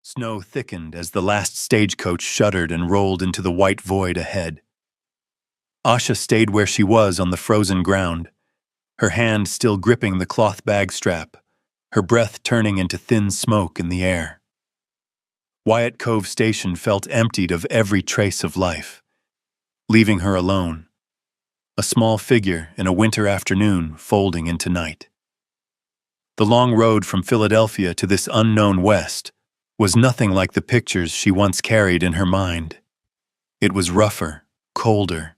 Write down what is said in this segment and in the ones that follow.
Snow thickened as the last stagecoach shuddered and rolled into the white void ahead. Asha stayed where she was on the frozen ground, her hand still gripping the cloth bag strap, her breath turning into thin smoke in the air. Wyatt Cove Station felt emptied of every trace of life, leaving her alone, a small figure in a winter afternoon folding into night. The long road from Philadelphia to this unknown West was nothing like the pictures she once carried in her mind. It was rougher, colder,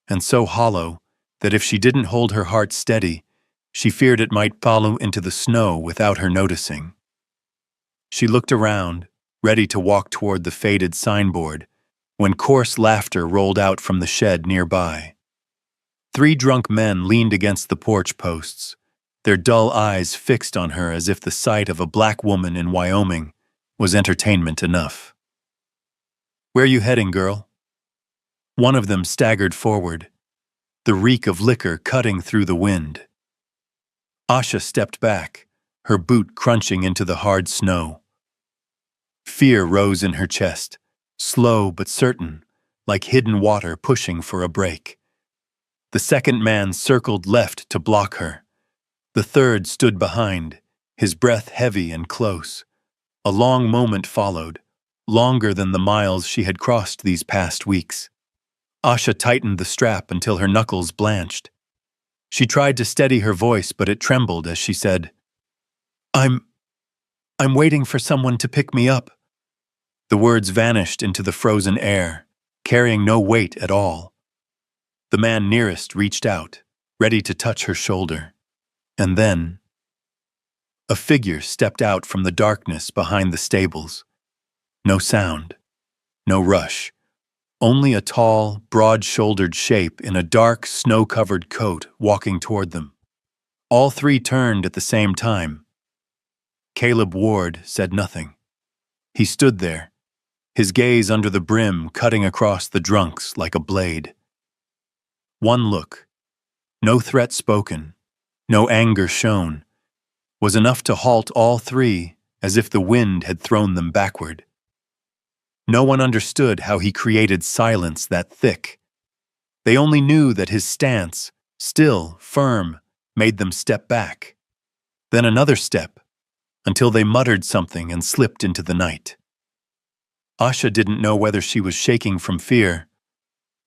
and so hollow that if she didn't hold her heart steady, she feared it might follow into the snow without her noticing. She looked around, ready to walk toward the faded signboard, when coarse laughter rolled out from the shed nearby. 3 drunk men leaned against the porch posts, their dull eyes fixed on her as if the sight of a black woman in Wyoming was entertainment enough. "Where you heading, girl?" One of them staggered forward, the reek of liquor cutting through the wind. Asha stepped back, her boot crunching into the hard snow. Fear rose in her chest, slow but certain, like hidden water pushing for a break. The second man circled left to block her. The third stood behind, his breath heavy and close. A long moment followed, longer than the miles she had crossed these past weeks. Asha tightened the strap until her knuckles blanched. She tried to steady her voice, but it trembled as she said, I'm waiting for someone to pick me up." The words vanished into the frozen air, carrying no weight at all. The man nearest reached out, ready to touch her shoulder. And then, a figure stepped out from the darkness behind the stables. No sound, no rush, only a tall, broad-shouldered shape in a dark, snow-covered coat walking toward them. All 3 turned at the same time. Caleb Ward said nothing. He stood there, his gaze under the brim cutting across the drunks like a blade. One look, no threat spoken, no anger shown, was enough to halt all 3 as if the wind had thrown them backward. No one understood how he created silence that thick. They only knew that his stance, still, firm, made them step back. Then another step, until they muttered something and slipped into the night. Asha didn't know whether she was shaking from fear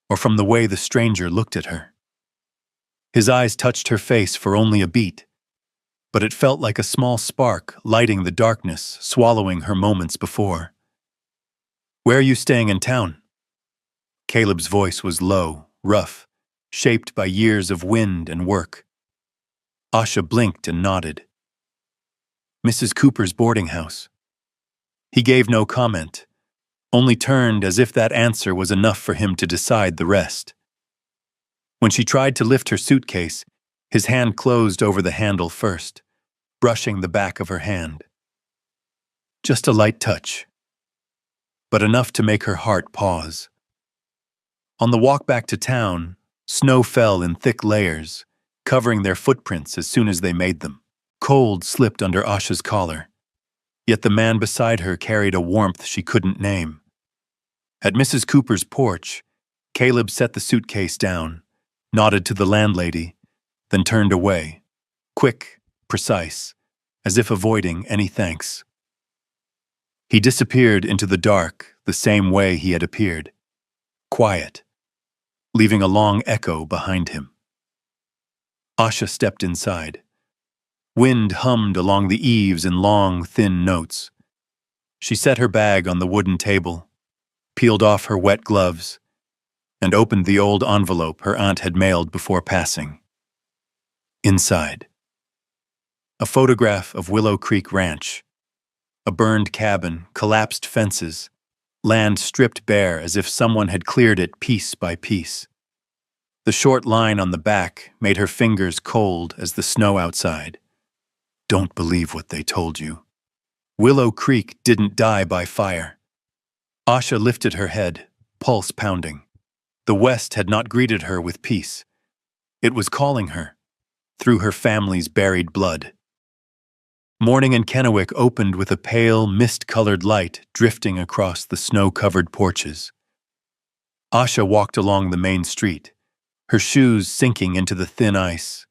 or from the way the stranger looked at her. His eyes touched her face for only a beat, but it felt like a small spark lighting the darkness, swallowing her moments before. "Where are you staying in town?" Caleb's voice was low, rough, shaped by years of wind and work. Asha blinked and nodded. "Mrs. Cooper's boarding house." He gave no comment, only turned as if that answer was enough for him to decide the rest. When she tried to lift her suitcase, his hand closed over the handle first, brushing the back of her hand. Just a light touch, but enough to make her heart pause. On the walk back to town, snow fell in thick layers, covering their footprints as soon as they made them. Cold slipped under Asha's collar, yet the man beside her carried a warmth she couldn't name. At Mrs. Cooper's porch, Caleb set the suitcase down, nodded to the landlady, then turned away, quick, precise, as if avoiding any thanks. He disappeared into the dark the same way he had appeared, quiet, leaving a long echo behind him. Asha stepped inside. Wind hummed along the eaves in long, thin notes. She set her bag on the wooden table, peeled off her wet gloves, and opened the old envelope her aunt had mailed before passing. Inside, a photograph of Willow Creek Ranch, a burned cabin, collapsed fences, land stripped bare as if someone had cleared it piece by piece. The short line on the back made her fingers cold as the snow outside. "Don't believe what they told you. Willow Creek didn't die by fire." Asha lifted her head, pulse pounding. The West had not greeted her with peace. It was calling her, through her family's buried blood. Morning in Kennewick opened with a pale, mist-colored light drifting across the snow-covered porches. Asha walked along the main street, her shoes sinking into the thin ice,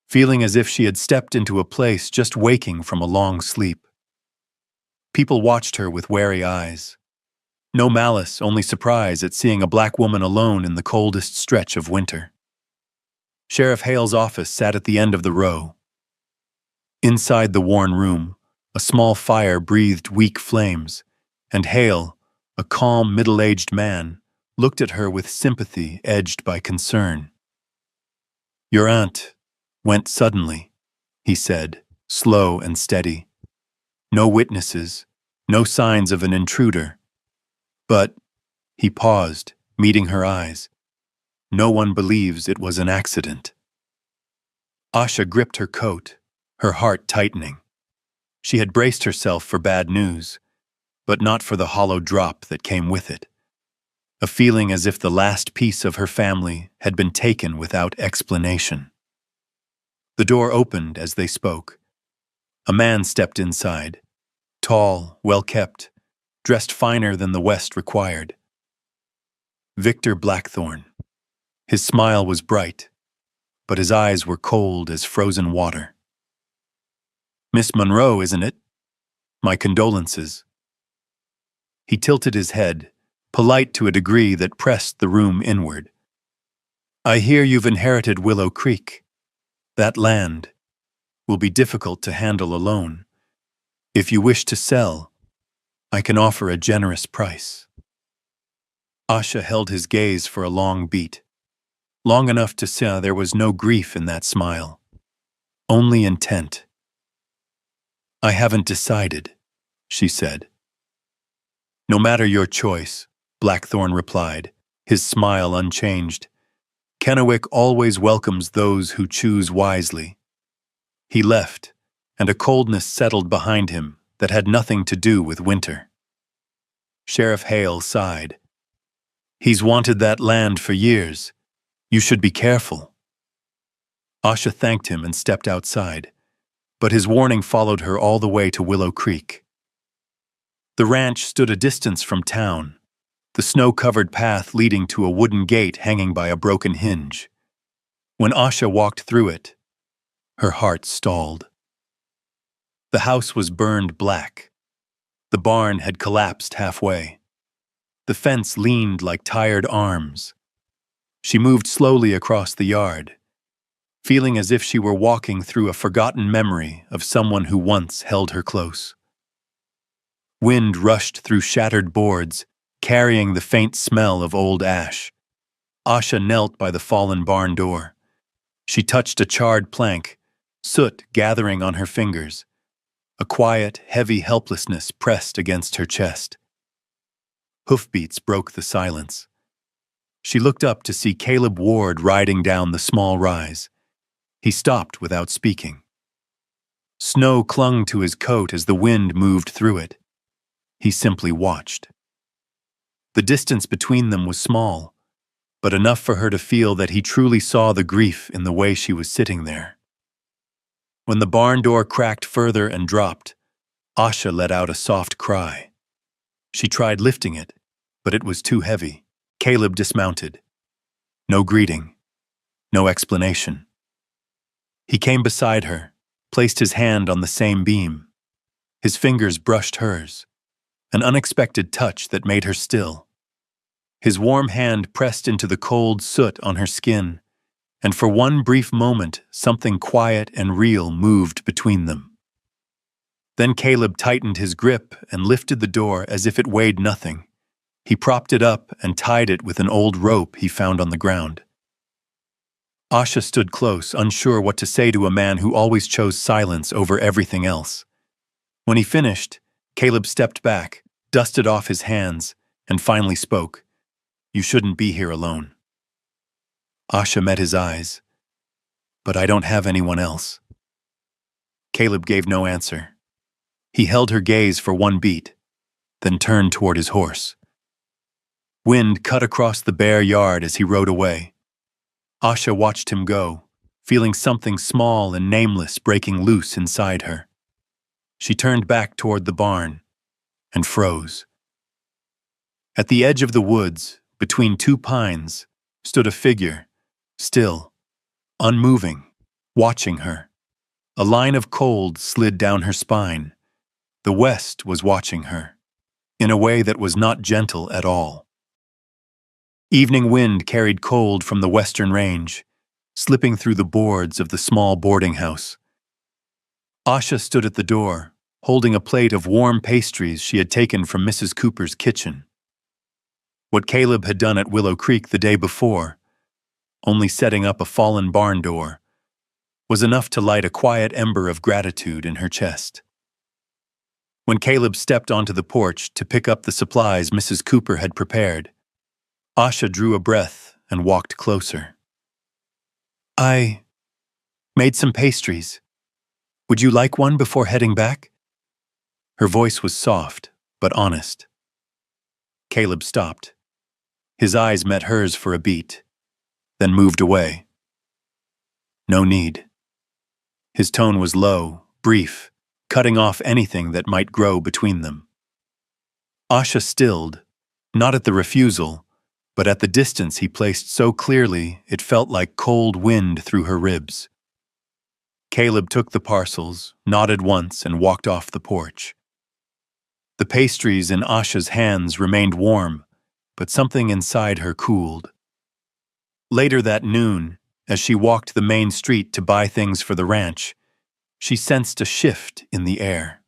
feeling as if she had stepped into a place just waking from a long sleep. People watched her with wary eyes. No malice, only surprise at seeing a black woman alone in the coldest stretch of winter. Sheriff Hale's office sat at the end of the row. Inside the worn room, a small fire breathed weak flames, and Hale, a calm, middle-aged man, looked at her with sympathy edged by concern. "Your aunt went suddenly," he said, slow and steady. "No witnesses, no signs of an intruder. But," he paused, meeting her eyes, "no one believes it was an accident." Asha gripped her coat, her heart tightening. She had braced herself for bad news, but not for the hollow drop that came with it. A feeling as if the last piece of her family had been taken without explanation. The door opened as they spoke. A man stepped inside, tall, well-kept, dressed finer than the West required. Victor Blackthorne. His smile was bright, but his eyes were cold as frozen water. "Miss Monroe, isn't it? My condolences." He tilted his head, polite to a degree that pressed the room inward. "I hear you've inherited Willow Creek. That land will be difficult to handle alone. If you wish to sell, I can offer a generous price." Asha held his gaze for a long beat, long enough to see there was no grief in that smile, only intent. "I haven't decided," she said. "No matter your choice," Blackthorne replied, his smile unchanged. "Kennewick always welcomes those who choose wisely." He left, and a coldness settled behind him that had nothing to do with winter. Sheriff Hale sighed. "He's wanted that land for years. You should be careful." Asha thanked him and stepped outside, but his warning followed her all the way to Willow Creek. The ranch stood a distance from town, the snow-covered path leading to a wooden gate hanging by a broken hinge. When Asha walked through it, her heart stalled. The house was burned black. The barn had collapsed halfway. The fence leaned like tired arms. She moved slowly across the yard, feeling as if she were walking through a forgotten memory of someone who once held her close. Wind rushed through shattered boards, carrying the faint smell of old ash. Asha knelt by the fallen barn door. She touched a charred plank, soot gathering on her fingers. A quiet, heavy helplessness pressed against her chest. Hoofbeats broke the silence. She looked up to see Caleb Ward riding down the small rise. He stopped without speaking. Snow clung to his coat as the wind moved through it. He simply watched. The distance between them was small, but enough for her to feel that he truly saw the grief in the way she was sitting there. When the barn door cracked further and dropped, Asha let out a soft cry. She tried lifting it, but it was too heavy. Caleb dismounted. No greeting, no explanation. He came beside her, placed his hand on the same beam. His fingers brushed hers, an unexpected touch that made her still. His warm hand pressed into the cold soot on her skin, and for one brief moment, something quiet and real moved between them. Then Caleb tightened his grip and lifted the door as if it weighed nothing. He propped it up and tied it with an old rope he found on the ground. Asha stood close, unsure what to say to a man who always chose silence over everything else. When he finished, Caleb stepped back, dusted off his hands, and finally spoke. "You shouldn't be here alone." Asha met his eyes. "But I don't have anyone else." Caleb gave no answer. He held her gaze for one beat, then turned toward his horse. Wind cut across the bare yard as he rode away. Asha watched him go, feeling something small and nameless breaking loose inside her. She turned back toward the barn and froze. At the edge of the woods, between two pines, stood a figure, still, unmoving, watching her. A line of cold slid down her spine. The west was watching her, in a way that was not gentle at all. Evening wind carried cold from the western range, slipping through the boards of the small boarding house. Asha stood at the door, holding a plate of warm pastries she had taken from Mrs. Cooper's kitchen. What Caleb had done at Willow Creek the day before, only setting up a fallen barn door, was enough to light a quiet ember of gratitude in her chest. When Caleb stepped onto the porch to pick up the supplies Mrs. Cooper had prepared, Asha drew a breath and walked closer. "I made some pastries. Would you like one before heading back?" Her voice was soft, but honest. Caleb stopped. His eyes met hers for a beat, then moved away. "No need." His tone was low, brief, cutting off anything that might grow between them. Asha stilled, not at the refusal, but at the distance he placed so clearly it felt like cold wind through her ribs. Caleb took the parcels, nodded once, and walked off the porch. The pastries in Asha's hands remained warm, but something inside her cooled. Later that noon, as she walked the main street to buy things for the ranch, she sensed a shift in the air.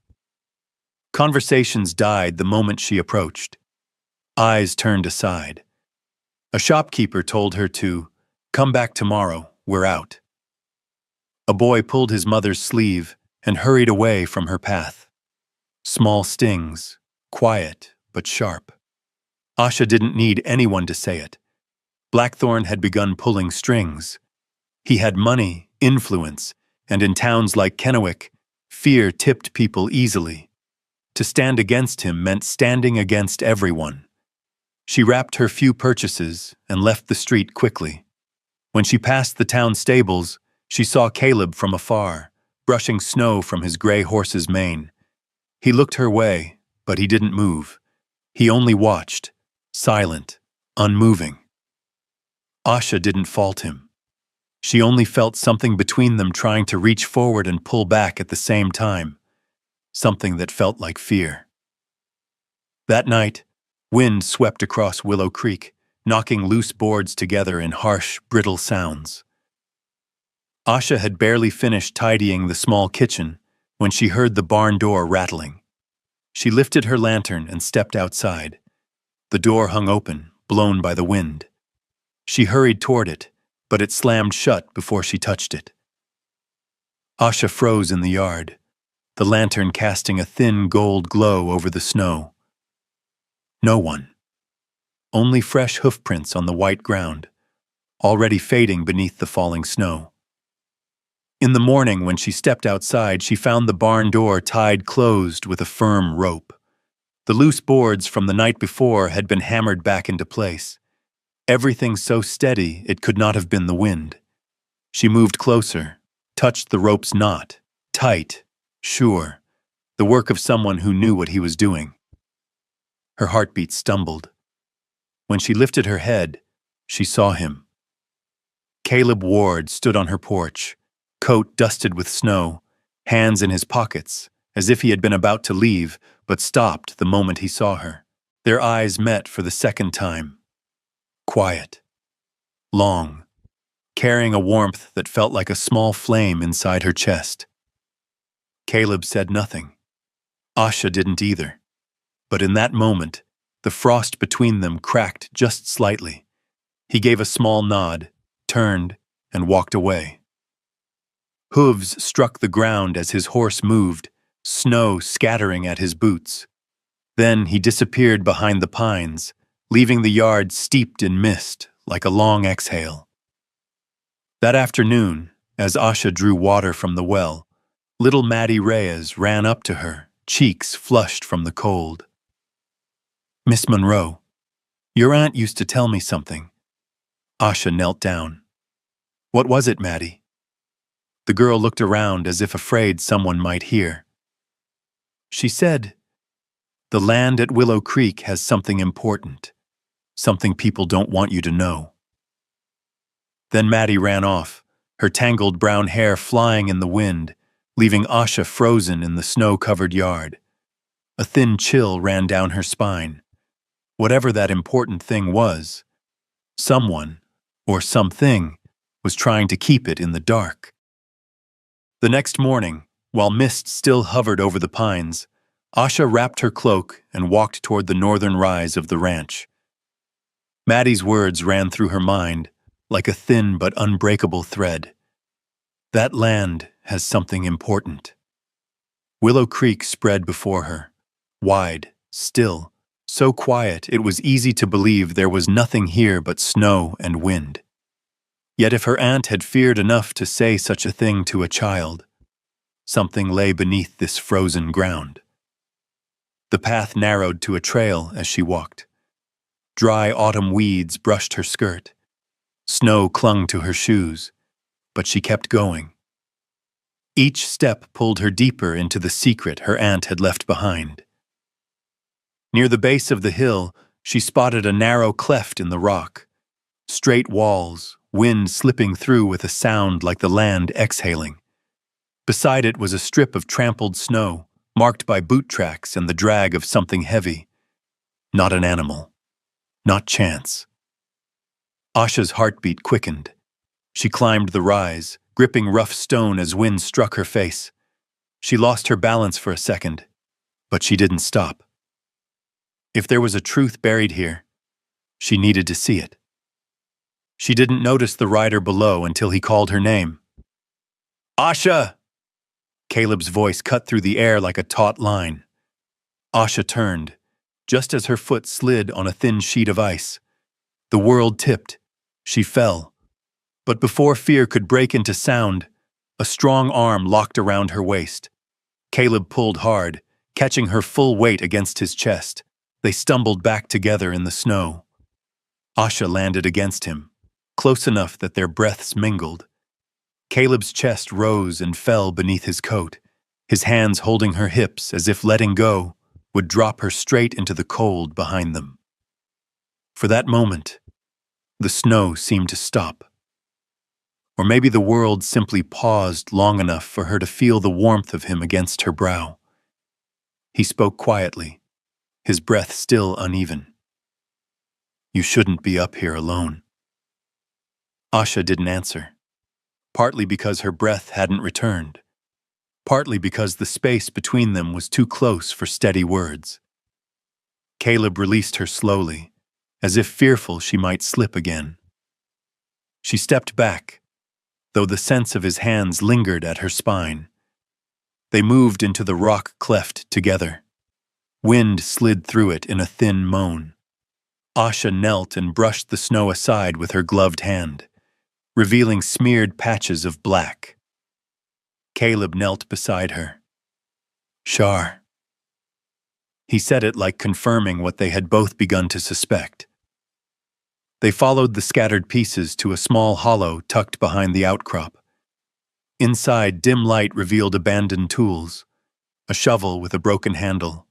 Conversations died the moment she approached. Eyes turned aside. A shopkeeper told her to come back tomorrow, we're out. A boy pulled his mother's sleeve and hurried away from her path. Small stings, quiet but sharp. Asha didn't need anyone to say it. Blackthorn had begun pulling strings. He had money, influence, and in towns like Kennewick, fear tipped people easily. To stand against him meant standing against everyone. She wrapped her few purchases and left the street quickly. When she passed the town stables, she saw Caleb from afar, brushing snow from his gray horse's mane. He looked her way, but he didn't move. He only watched, silent, unmoving. Asha didn't fault him. She only felt something between them trying to reach forward and pull back at the same time, something that felt like fear. That night, wind swept across Willow Creek, knocking loose boards together in harsh, brittle sounds. Asha had barely finished tidying the small kitchen when she heard the barn door rattling. She lifted her lantern and stepped outside. The door hung open, blown by the wind. She hurried toward it, but it slammed shut before she touched it. Asha froze in the yard, the lantern casting a thin gold glow over the snow. No one. Only fresh hoofprints on the white ground, already fading beneath the falling snow. In the morning, when she stepped outside, she found the barn door tied closed with a firm rope. The loose boards from the night before had been hammered back into place. Everything so steady it could not have been the wind. She moved closer, touched the rope's knot, tight, sure, the work of someone who knew what he was doing. Her heartbeat stumbled. When she lifted her head, she saw him. Caleb Ward stood on her porch, coat dusted with snow, hands in his pockets, as if he had been about to leave, but stopped the moment he saw her. Their eyes met for the second time. Quiet. Long. Carrying a warmth that felt like a small flame inside her chest. Caleb said nothing. Asha didn't either. But in that moment, the frost between them cracked just slightly. He gave a small nod, turned, and walked away. Hooves struck the ground as his horse moved, snow scattering at his boots. Then he disappeared behind the pines, leaving the yard steeped in mist like a long exhale. That afternoon, as Asha drew water from the well, little Maddie Reyes ran up to her, cheeks flushed from the cold. "Miss Monroe, your aunt used to tell me something." Asha knelt down. "What was it, Maddie?" The girl looked around as if afraid someone might hear. She said, "The land at Willow Creek has something important, something people don't want you to know." Then Maddie ran off, her tangled brown hair flying in the wind, leaving Asha frozen in the snow-covered yard. A thin chill ran down her spine. Whatever that important thing was, someone, or something, was trying to keep it in the dark. The next morning, while mist still hovered over the pines, Asha wrapped her cloak and walked toward the northern rise of the ranch. Maddie's words ran through her mind like a thin but unbreakable thread. That land has something important. Willow Creek spread before her, wide, still, so quiet it was easy to believe there was nothing here but snow and wind. Yet if her aunt had feared enough to say such a thing to a child, something lay beneath this frozen ground. The path narrowed to a trail as she walked. Dry autumn weeds brushed her skirt. Snow clung to her shoes, but she kept going. Each step pulled her deeper into the secret her aunt had left behind. Near the base of the hill, she spotted a narrow cleft in the rock. Straight walls, wind slipping through with a sound like the land exhaling. Beside it was a strip of trampled snow, marked by boot tracks and the drag of something heavy. Not an animal. Not chance. Asha's heartbeat quickened. She climbed the rise, gripping rough stone as wind struck her face. She lost her balance for a second, but she didn't stop. If there was a truth buried here, she needed to see it. She didn't notice the rider below until he called her name. "Asha!" Caleb's voice cut through the air like a taut line. Asha turned, just as her foot slid on a thin sheet of ice. The world tipped. She fell. But before fear could break into sound, a strong arm locked around her waist. Caleb pulled hard, catching her full weight against his chest. They stumbled back together in the snow. Asha landed against him, close enough that their breaths mingled. Caleb's chest rose and fell beneath his coat, his hands holding her hips as if letting go would drop her straight into the cold behind them. For that moment, the snow seemed to stop. Or maybe the world simply paused long enough for her to feel the warmth of him against her brow. He spoke quietly, his breath still uneven. "You shouldn't be up here alone." Asha didn't answer, partly because her breath hadn't returned, partly because the space between them was too close for steady words. Caleb released her slowly, as if fearful she might slip again. She stepped back, though the sense of his hands lingered at her spine. They moved into the rock cleft together. Wind slid through it in a thin moan. Asha knelt and brushed the snow aside with her gloved hand, revealing smeared patches of black. Caleb knelt beside her. "Shar." He said it like confirming what they had both begun to suspect. They followed the scattered pieces to a small hollow tucked behind the outcrop. Inside, dim light revealed abandoned tools, a shovel with a broken handle,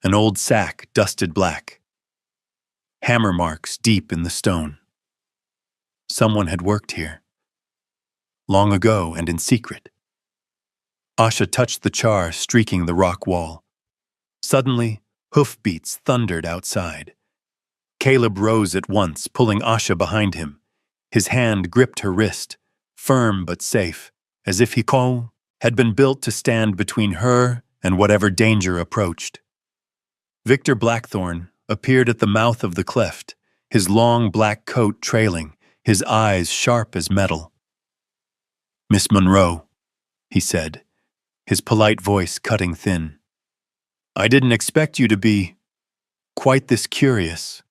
an old sack dusted black, hammer marks deep in the stone. Someone had worked here, long ago and in secret. Asha touched the char streaking the rock wall. Suddenly, hoofbeats thundered outside. Caleb rose at once, pulling Asha behind him. His hand gripped her wrist, firm but safe, as if he had been built to stand between her and whatever danger approached. Victor Blackthorne appeared at the mouth of the cleft, his long black coat trailing, his eyes sharp as metal. "Miss Monroe," he said, his polite voice cutting thin. "I didn't expect you to be quite this curious."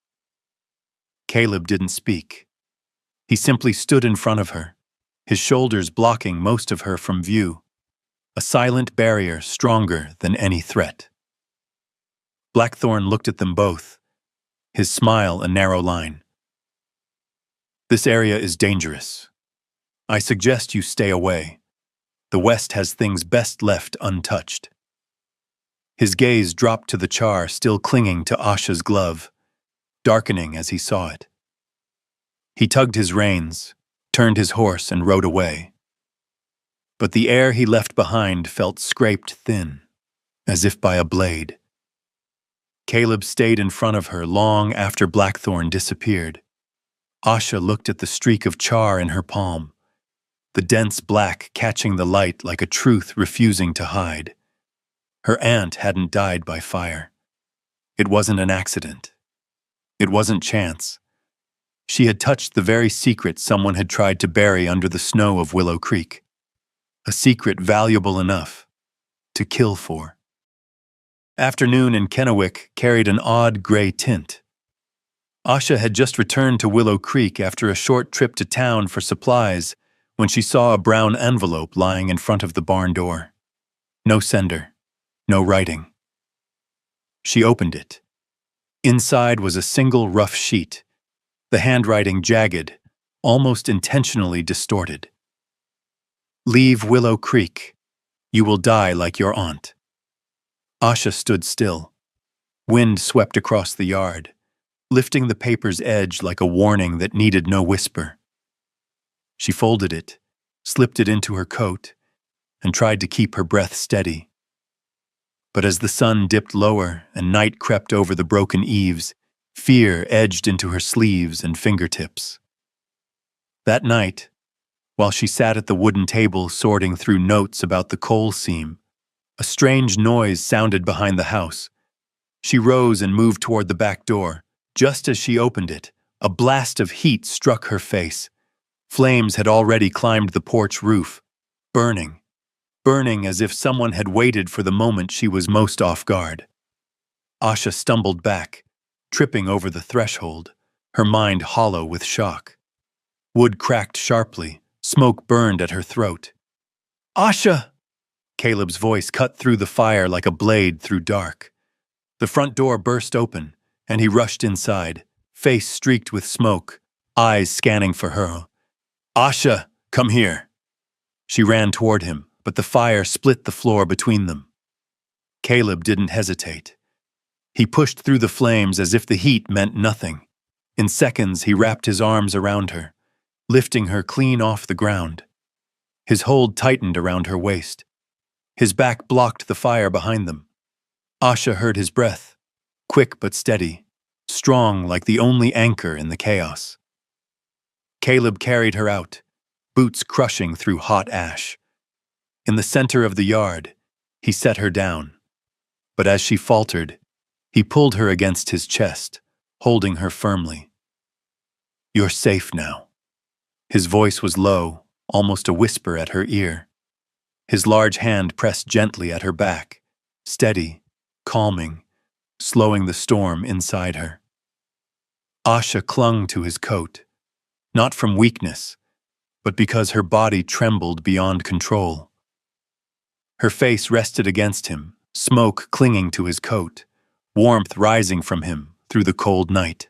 Caleb didn't speak. He simply stood in front of her, his shoulders blocking most of her from view, a silent barrier stronger than any threat. Blackthorne looked at them both, his smile a narrow line. "This area is dangerous. I suggest you stay away. The West has things best left untouched." His gaze dropped to the char still clinging to Asha's glove, darkening as he saw it. He tugged his reins, turned his horse, and rode away. But the air he left behind felt scraped thin, as if by a blade. Caleb stayed in front of her long after Blackthorn disappeared. Asha looked at the streak of char in her palm, the dense black catching the light like a truth refusing to hide. Her aunt hadn't died by fire. It wasn't an accident. It wasn't chance. She had touched the very secret someone had tried to bury under the snow of Willow Creek. A secret valuable enough to kill for. Afternoon in Kennewick carried an odd gray tint. Asha had just returned to Willow Creek after a short trip to town for supplies when she saw a brown envelope lying in front of the barn door. No sender, no writing. She opened it. Inside was a single rough sheet, the handwriting jagged, almost intentionally distorted. Leave Willow Creek. You will die like your aunt. Asha stood still. Wind swept across the yard, lifting the paper's edge like a warning that needed no whisper. She folded it, slipped it into her coat, and tried to keep her breath steady. But as the sun dipped lower and night crept over the broken eaves, fear edged into her sleeves and fingertips. That night, while she sat at the wooden table sorting through notes about the coal seam, a strange noise sounded behind the house. She rose and moved toward the back door. Just as she opened it, a blast of heat struck her face. Flames had already climbed the porch roof, burning as if someone had waited for the moment she was most off guard. Asha stumbled back, tripping over the threshold, her mind hollow with shock. Wood cracked sharply, smoke burned at her throat. "Asha!" Caleb's voice cut through the fire like a blade through dark. The front door burst open, and he rushed inside, face streaked with smoke, eyes scanning for her. "Asha, come here!" She ran toward him, but the fire split the floor between them. Caleb didn't hesitate. He pushed through the flames as if the heat meant nothing. In seconds, he wrapped his arms around her, lifting her clean off the ground. His hold tightened around her waist. His back blocked the fire behind them. Asha heard his breath, quick but steady, strong like the only anchor in the chaos. Caleb carried her out, boots crushing through hot ash. In the center of the yard, he set her down. But as she faltered, he pulled her against his chest, holding her firmly. "You're safe now." His voice was low, almost a whisper at her ear. His large hand pressed gently at her back, steady, calming, slowing the storm inside her. Asha clung to his coat, not from weakness, but because her body trembled beyond control. Her face rested against him, smoke clinging to his coat, warmth rising from him through the cold night.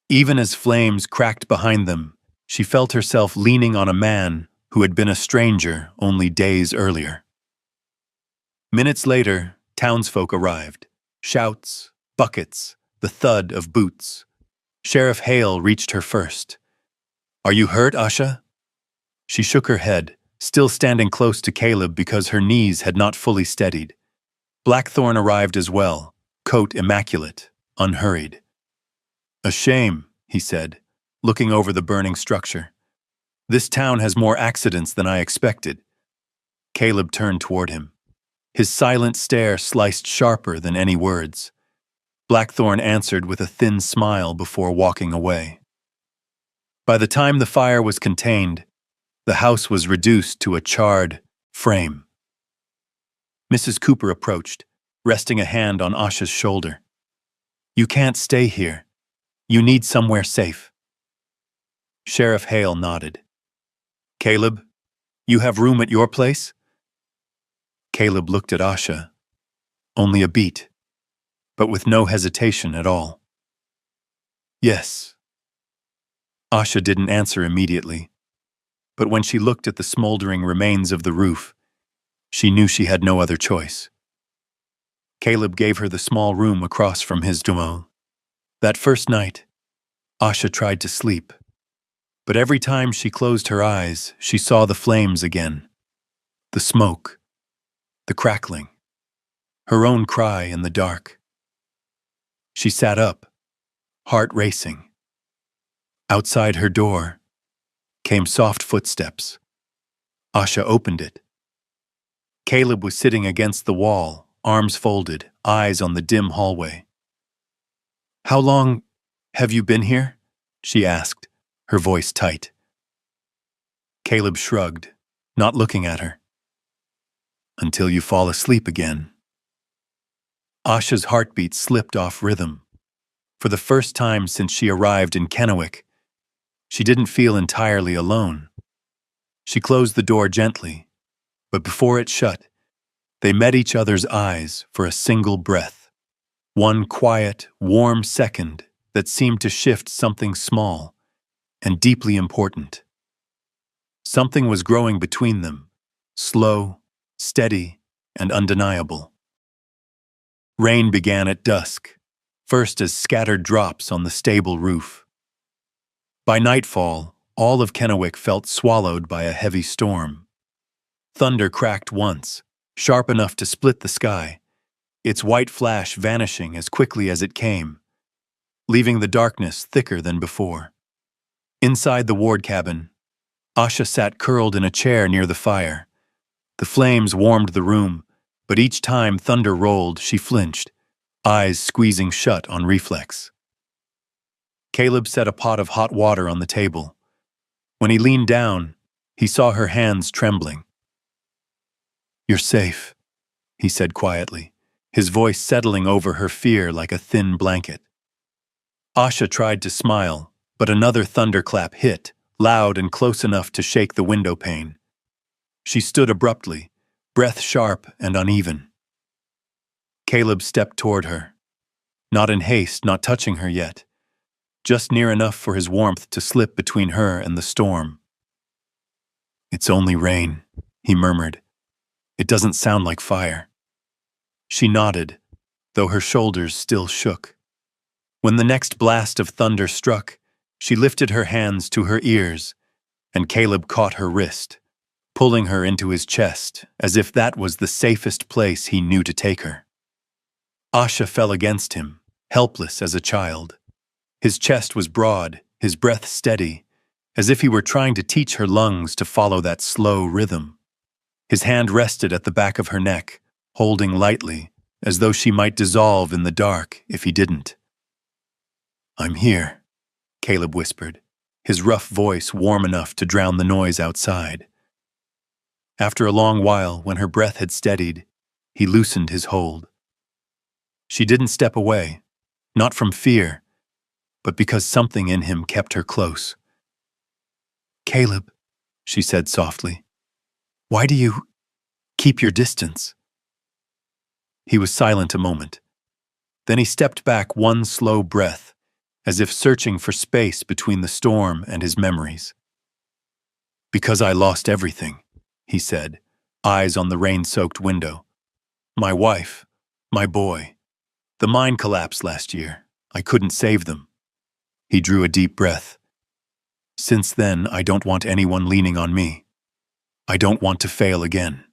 Even as flames cracked behind them, she felt herself leaning on a man who had been a stranger only days earlier. Minutes later, townsfolk arrived. Shouts, buckets, the thud of boots. Sheriff Hale reached her first. "Are you hurt, Asha?" She shook her head, still standing close to Caleb because her knees had not fully steadied. Blackthorn arrived as well, coat immaculate, unhurried. "A shame," he said, looking over the burning structure. "This town has more accidents than I expected." Caleb turned toward him. His silent stare sliced sharper than any words. Blackthorn answered with a thin smile before walking away. By the time the fire was contained, the house was reduced to a charred frame. Mrs. Cooper approached, resting a hand on Asha's shoulder. "You can't stay here. You need somewhere safe." Sheriff Hale nodded. "Caleb, you have room at your place?" Caleb looked at Asha, only a beat, but with no hesitation at all. "Yes." Asha didn't answer immediately, but when she looked at the smoldering remains of the roof, she knew she had no other choice. Caleb gave her the small room across from his domo. That first night, Asha tried to sleep, but every time she closed her eyes, she saw the flames again. The smoke, the crackling, her own cry in the dark. She sat up, heart racing. Outside her door came soft footsteps. Asha opened it. Caleb was sitting against the wall, arms folded, eyes on the dim hallway. "How long have you been here?" she asked, her voice tight. Caleb shrugged, not looking at her. "Until you fall asleep again." Asha's heartbeat slipped off rhythm. For the first time since she arrived in Kennewick, she didn't feel entirely alone. She closed the door gently, but before it shut, they met each other's eyes for a single breath. One quiet, warm second that seemed to shift something small and deeply important. Something was growing between them, slow, steady, and undeniable. Rain began at dusk, first as scattered drops on the stable roof. By nightfall, all of Kennewick felt swallowed by a heavy storm. Thunder cracked once, sharp enough to split the sky, its white flash vanishing as quickly as it came, leaving the darkness thicker than before. Inside the ward cabin, Asha sat curled in a chair near the fire. The flames warmed the room, but each time thunder rolled, she flinched, eyes squeezing shut on reflex. Caleb set a pot of hot water on the table. When he leaned down, he saw her hands trembling. "You're safe," he said quietly, his voice settling over her fear like a thin blanket. Asha tried to smile, but another thunderclap hit, loud and close enough to shake the window pane. She stood abruptly, breath sharp and uneven. Caleb stepped toward her, not in haste, not touching her yet, just near enough for his warmth to slip between her and the storm. "It's only rain," he murmured. "It doesn't sound like fire." She nodded, though her shoulders still shook. When the next blast of thunder struck, she lifted her hands to her ears, and Caleb caught her wrist, pulling her into his chest as if that was the safest place he knew to take her. Asha fell against him, helpless as a child. His chest was broad, his breath steady, as if he were trying to teach her lungs to follow that slow rhythm. His hand rested at the back of her neck, holding lightly, as though she might dissolve in the dark if he didn't. "I'm here," Caleb whispered, his rough voice warm enough to drown the noise outside. After a long while, when her breath had steadied, he loosened his hold. She didn't step away, not from fear, but because something in him kept her close. "Caleb," she said softly, "why do you keep your distance?" He was silent a moment. Then he stepped back one slow breath, as if searching for space between the storm and his memories. "Because I lost everything," he said, eyes on the rain-soaked window. "My wife, my boy. The mine collapsed last year. I couldn't save them." He drew a deep breath. "Since then, I don't want anyone leaning on me. I don't want to fail again."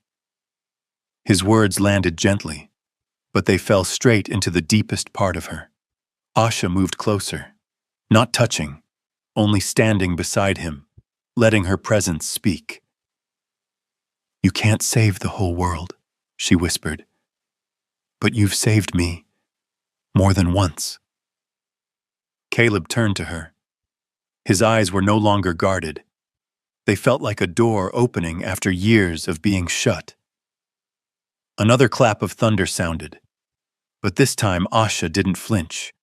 His words landed gently, but they fell straight into the deepest part of her. Asha moved closer, not touching, only standing beside him, letting her presence speak. "You can't save the whole world," she whispered, "but you've saved me more than once." Caleb turned to her. His eyes were no longer guarded. They felt like a door opening after years of being shut. Another clap of thunder sounded, but this time Asha didn't flinch.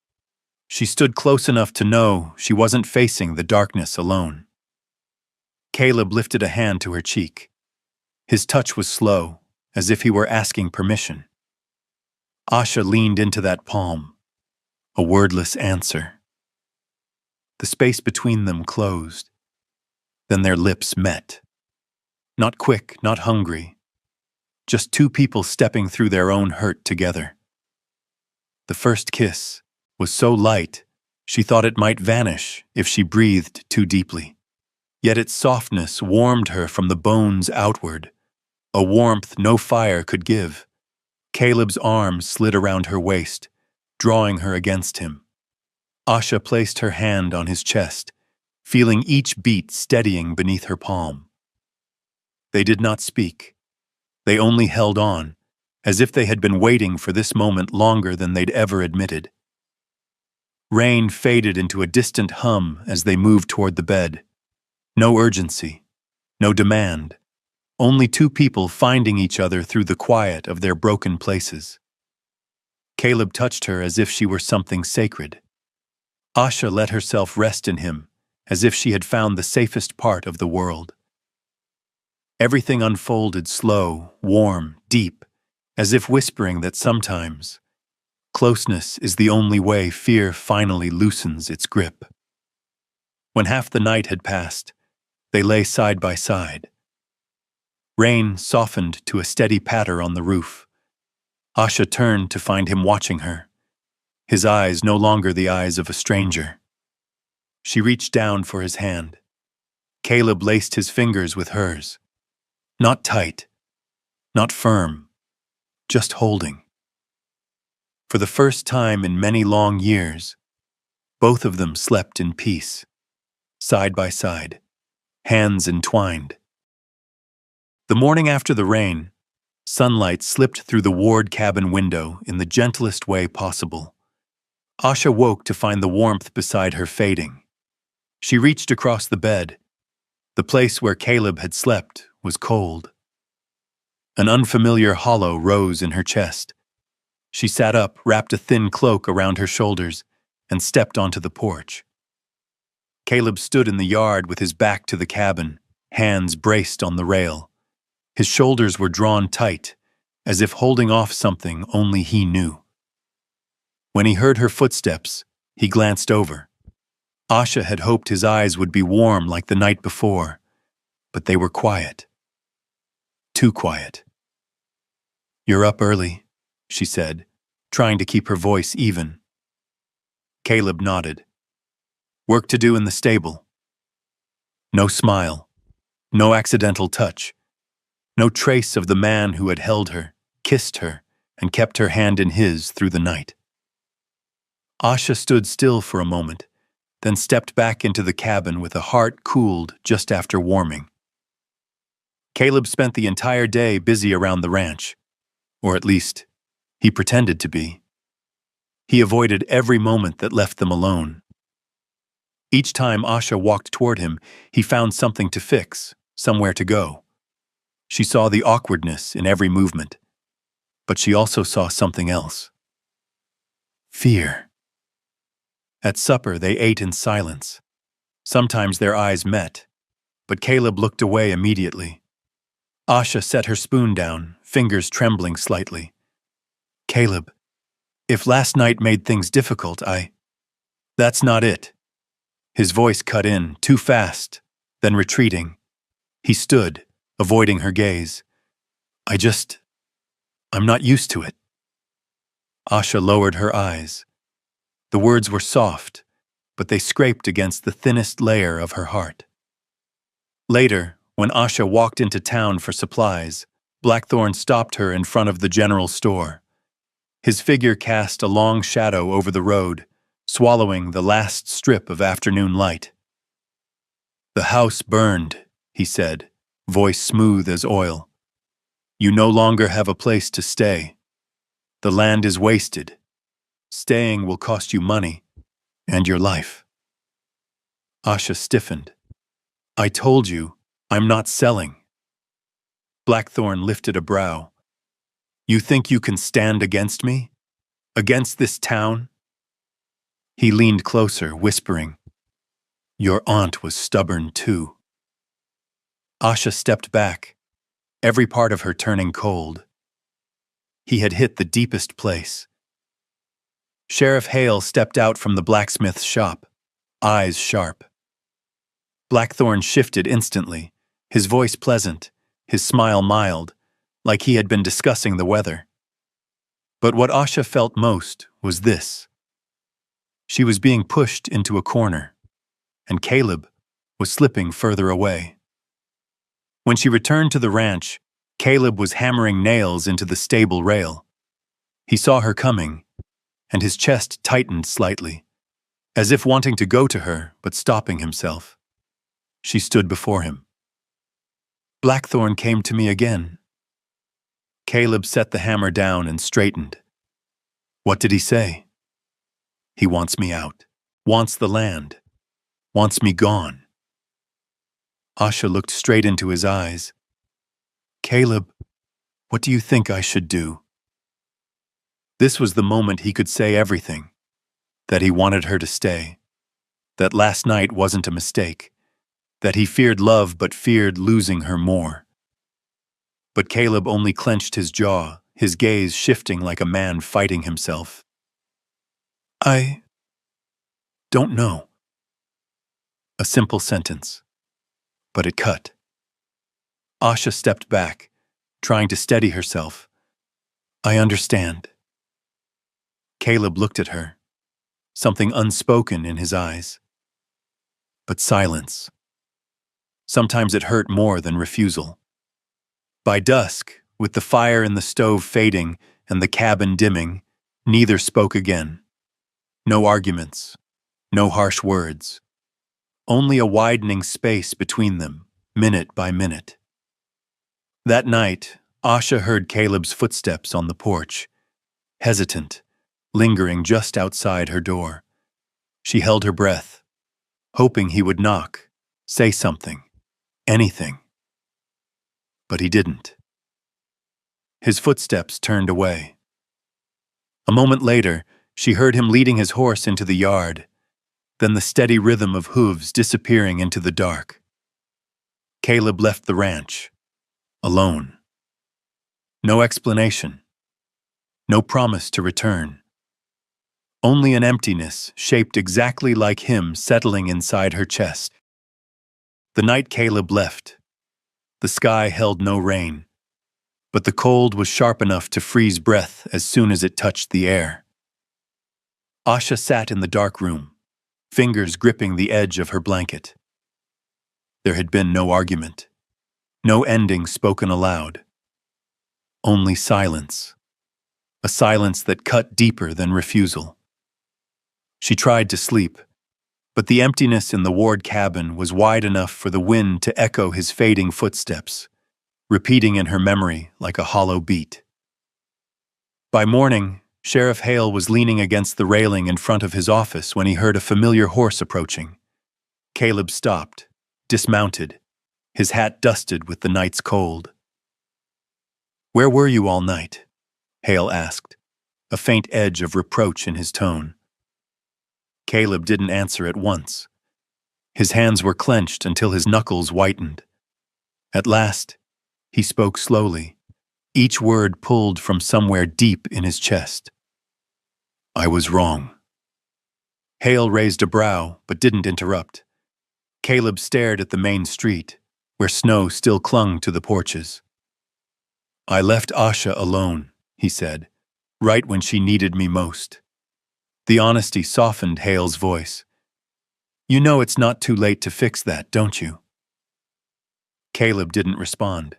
She stood close enough to know she wasn't facing the darkness alone. Caleb lifted a hand to her cheek. His touch was slow, as if he were asking permission. Asha leaned into that palm, a wordless answer. The space between them closed. Then their lips met. Not quick, not hungry. Just two people stepping through their own hurt together. The first kiss was so light, she thought it might vanish if she breathed too deeply. Yet its softness warmed her from the bones outward, a warmth no fire could give. Caleb's arms slid around her waist, drawing her against him. Asha placed her hand on his chest, feeling each beat steadying beneath her palm. They did not speak. They only held on, as if they had been waiting for this moment longer than they'd ever admitted. Rain faded into a distant hum as they moved toward the bed. No urgency, no demand, only two people finding each other through the quiet of their broken places. Caleb touched her as if she were something sacred. Asha let herself rest in him, as if she had found the safest part of the world. Everything unfolded slow, warm, deep, as if whispering that sometimes closeness is the only way fear finally loosens its grip. When half the night had passed, they lay side by side. Rain softened to a steady patter on the roof. Asha turned to find him watching her, his eyes no longer the eyes of a stranger. She reached down for his hand. Caleb laced his fingers with hers. Not tight, not firm, just holding. For the first time in many long years, both of them slept in peace, side by side, hands entwined. The morning after the rain, sunlight slipped through the ward cabin window in the gentlest way possible. Asha woke to find the warmth beside her fading. She reached across the bed. The place where Caleb had slept was cold. An unfamiliar hollow rose in her chest. She sat up, wrapped a thin cloak around her shoulders, and stepped onto the porch. Caleb stood in the yard with his back to the cabin, hands braced on the rail. His shoulders were drawn tight, as if holding off something only he knew. When he heard her footsteps, he glanced over. Asha had hoped his eyes would be warm like the night before, but they were quiet. Too quiet. "You're up early," she said, trying to keep her voice even. Caleb nodded. "Work to do in the stable." No smile, no accidental touch, no trace of the man who had held her, kissed her, and kept her hand in his through the night. Asha stood still for a moment, then stepped back into the cabin with a heart cooled just after warming. Caleb spent the entire day busy around the ranch, or at least, he pretended to be. He avoided every moment that left them alone. Each time Asha walked toward him, he found something to fix, somewhere to go. She saw the awkwardness in every movement, but she also saw something else. Fear. At supper, they ate in silence. Sometimes their eyes met, but Caleb looked away immediately. Asha set her spoon down, fingers trembling slightly. "Caleb, if last night made things difficult, That's not it." His voice cut in, too fast, then retreating. He stood, avoiding her gaze. I'm not used to it." Asha lowered her eyes. The words were soft, but they scraped against the thinnest layer of her heart. Later, when Asha walked into town for supplies, Blackthorn stopped her in front of the general store. His figure cast a long shadow over the road, swallowing the last strip of afternoon light. "The house burned," he said, voice smooth as oil. "You no longer have a place to stay. The land is wasted. Staying will cost you money and your life." Asha stiffened. "I told you, I'm not selling." Blackthorn lifted a brow. "You think you can stand against me? Against this town?" He leaned closer, whispering, "Your aunt was stubborn too." Asha stepped back, every part of her turning cold. He had hit the deepest place. Sheriff Hale stepped out from the blacksmith's shop, eyes sharp. Blackthorn shifted instantly, his voice pleasant, his smile mild, like he had been discussing the weather. But what Asha felt most was this. She was being pushed into a corner, and Caleb was slipping further away. When she returned to the ranch, Caleb was hammering nails into the stable rail. He saw her coming, and his chest tightened slightly, as if wanting to go to her but stopping himself. She stood before him. "Blackthorn came to me again." Caleb set the hammer down and straightened. "What did he say?" "He wants me out, wants the land, wants me gone." Asha looked straight into his eyes. "Caleb, what do you think I should do?" This was the moment he could say everything. That he wanted her to stay. That last night wasn't a mistake. That he feared love but feared losing her more. But Caleb only clenched his jaw, his gaze shifting like a man fighting himself. "I don't know." A simple sentence, but it cut. Asha stepped back, trying to steady herself. "I understand." Caleb looked at her, something unspoken in his eyes. But silence. Sometimes it hurt more than refusal. By dusk, with the fire in the stove fading and the cabin dimming, neither spoke again. No arguments, no harsh words. Only a widening space between them, minute by minute. That night, Asha heard Caleb's footsteps on the porch, hesitant, lingering just outside her door. She held her breath, hoping he would knock, say something, anything. But he didn't. His footsteps turned away. A moment later, she heard him leading his horse into the yard, then the steady rhythm of hooves disappearing into the dark. Caleb left the ranch, alone. No explanation. No promise to return. Only an emptiness shaped exactly like him settling inside her chest. The night Caleb left, the sky held no rain, but the cold was sharp enough to freeze breath as soon as it touched the air. Asha sat in the dark room, fingers gripping the edge of her blanket. There had been no argument, no ending spoken aloud. Only silence, a silence that cut deeper than refusal. She tried to sleep, but the emptiness in the ward cabin was wide enough for the wind to echo his fading footsteps, repeating in her memory like a hollow beat. By morning, Sheriff Hale was leaning against the railing in front of his office when he heard a familiar horse approaching. Caleb stopped, dismounted, his hat dusted with the night's cold. "Where were you all night?" Hale asked, a faint edge of reproach in his tone. Caleb didn't answer at once. His hands were clenched until his knuckles whitened. At last, he spoke slowly, each word pulled from somewhere deep in his chest. "I was wrong." Hale raised a brow, but didn't interrupt. Caleb stared at the main street, where snow still clung to the porches. "I left Asha alone," he said, "right when she needed me most." The honesty softened Hale's voice. "You know it's not too late to fix that, don't you?" Caleb didn't respond.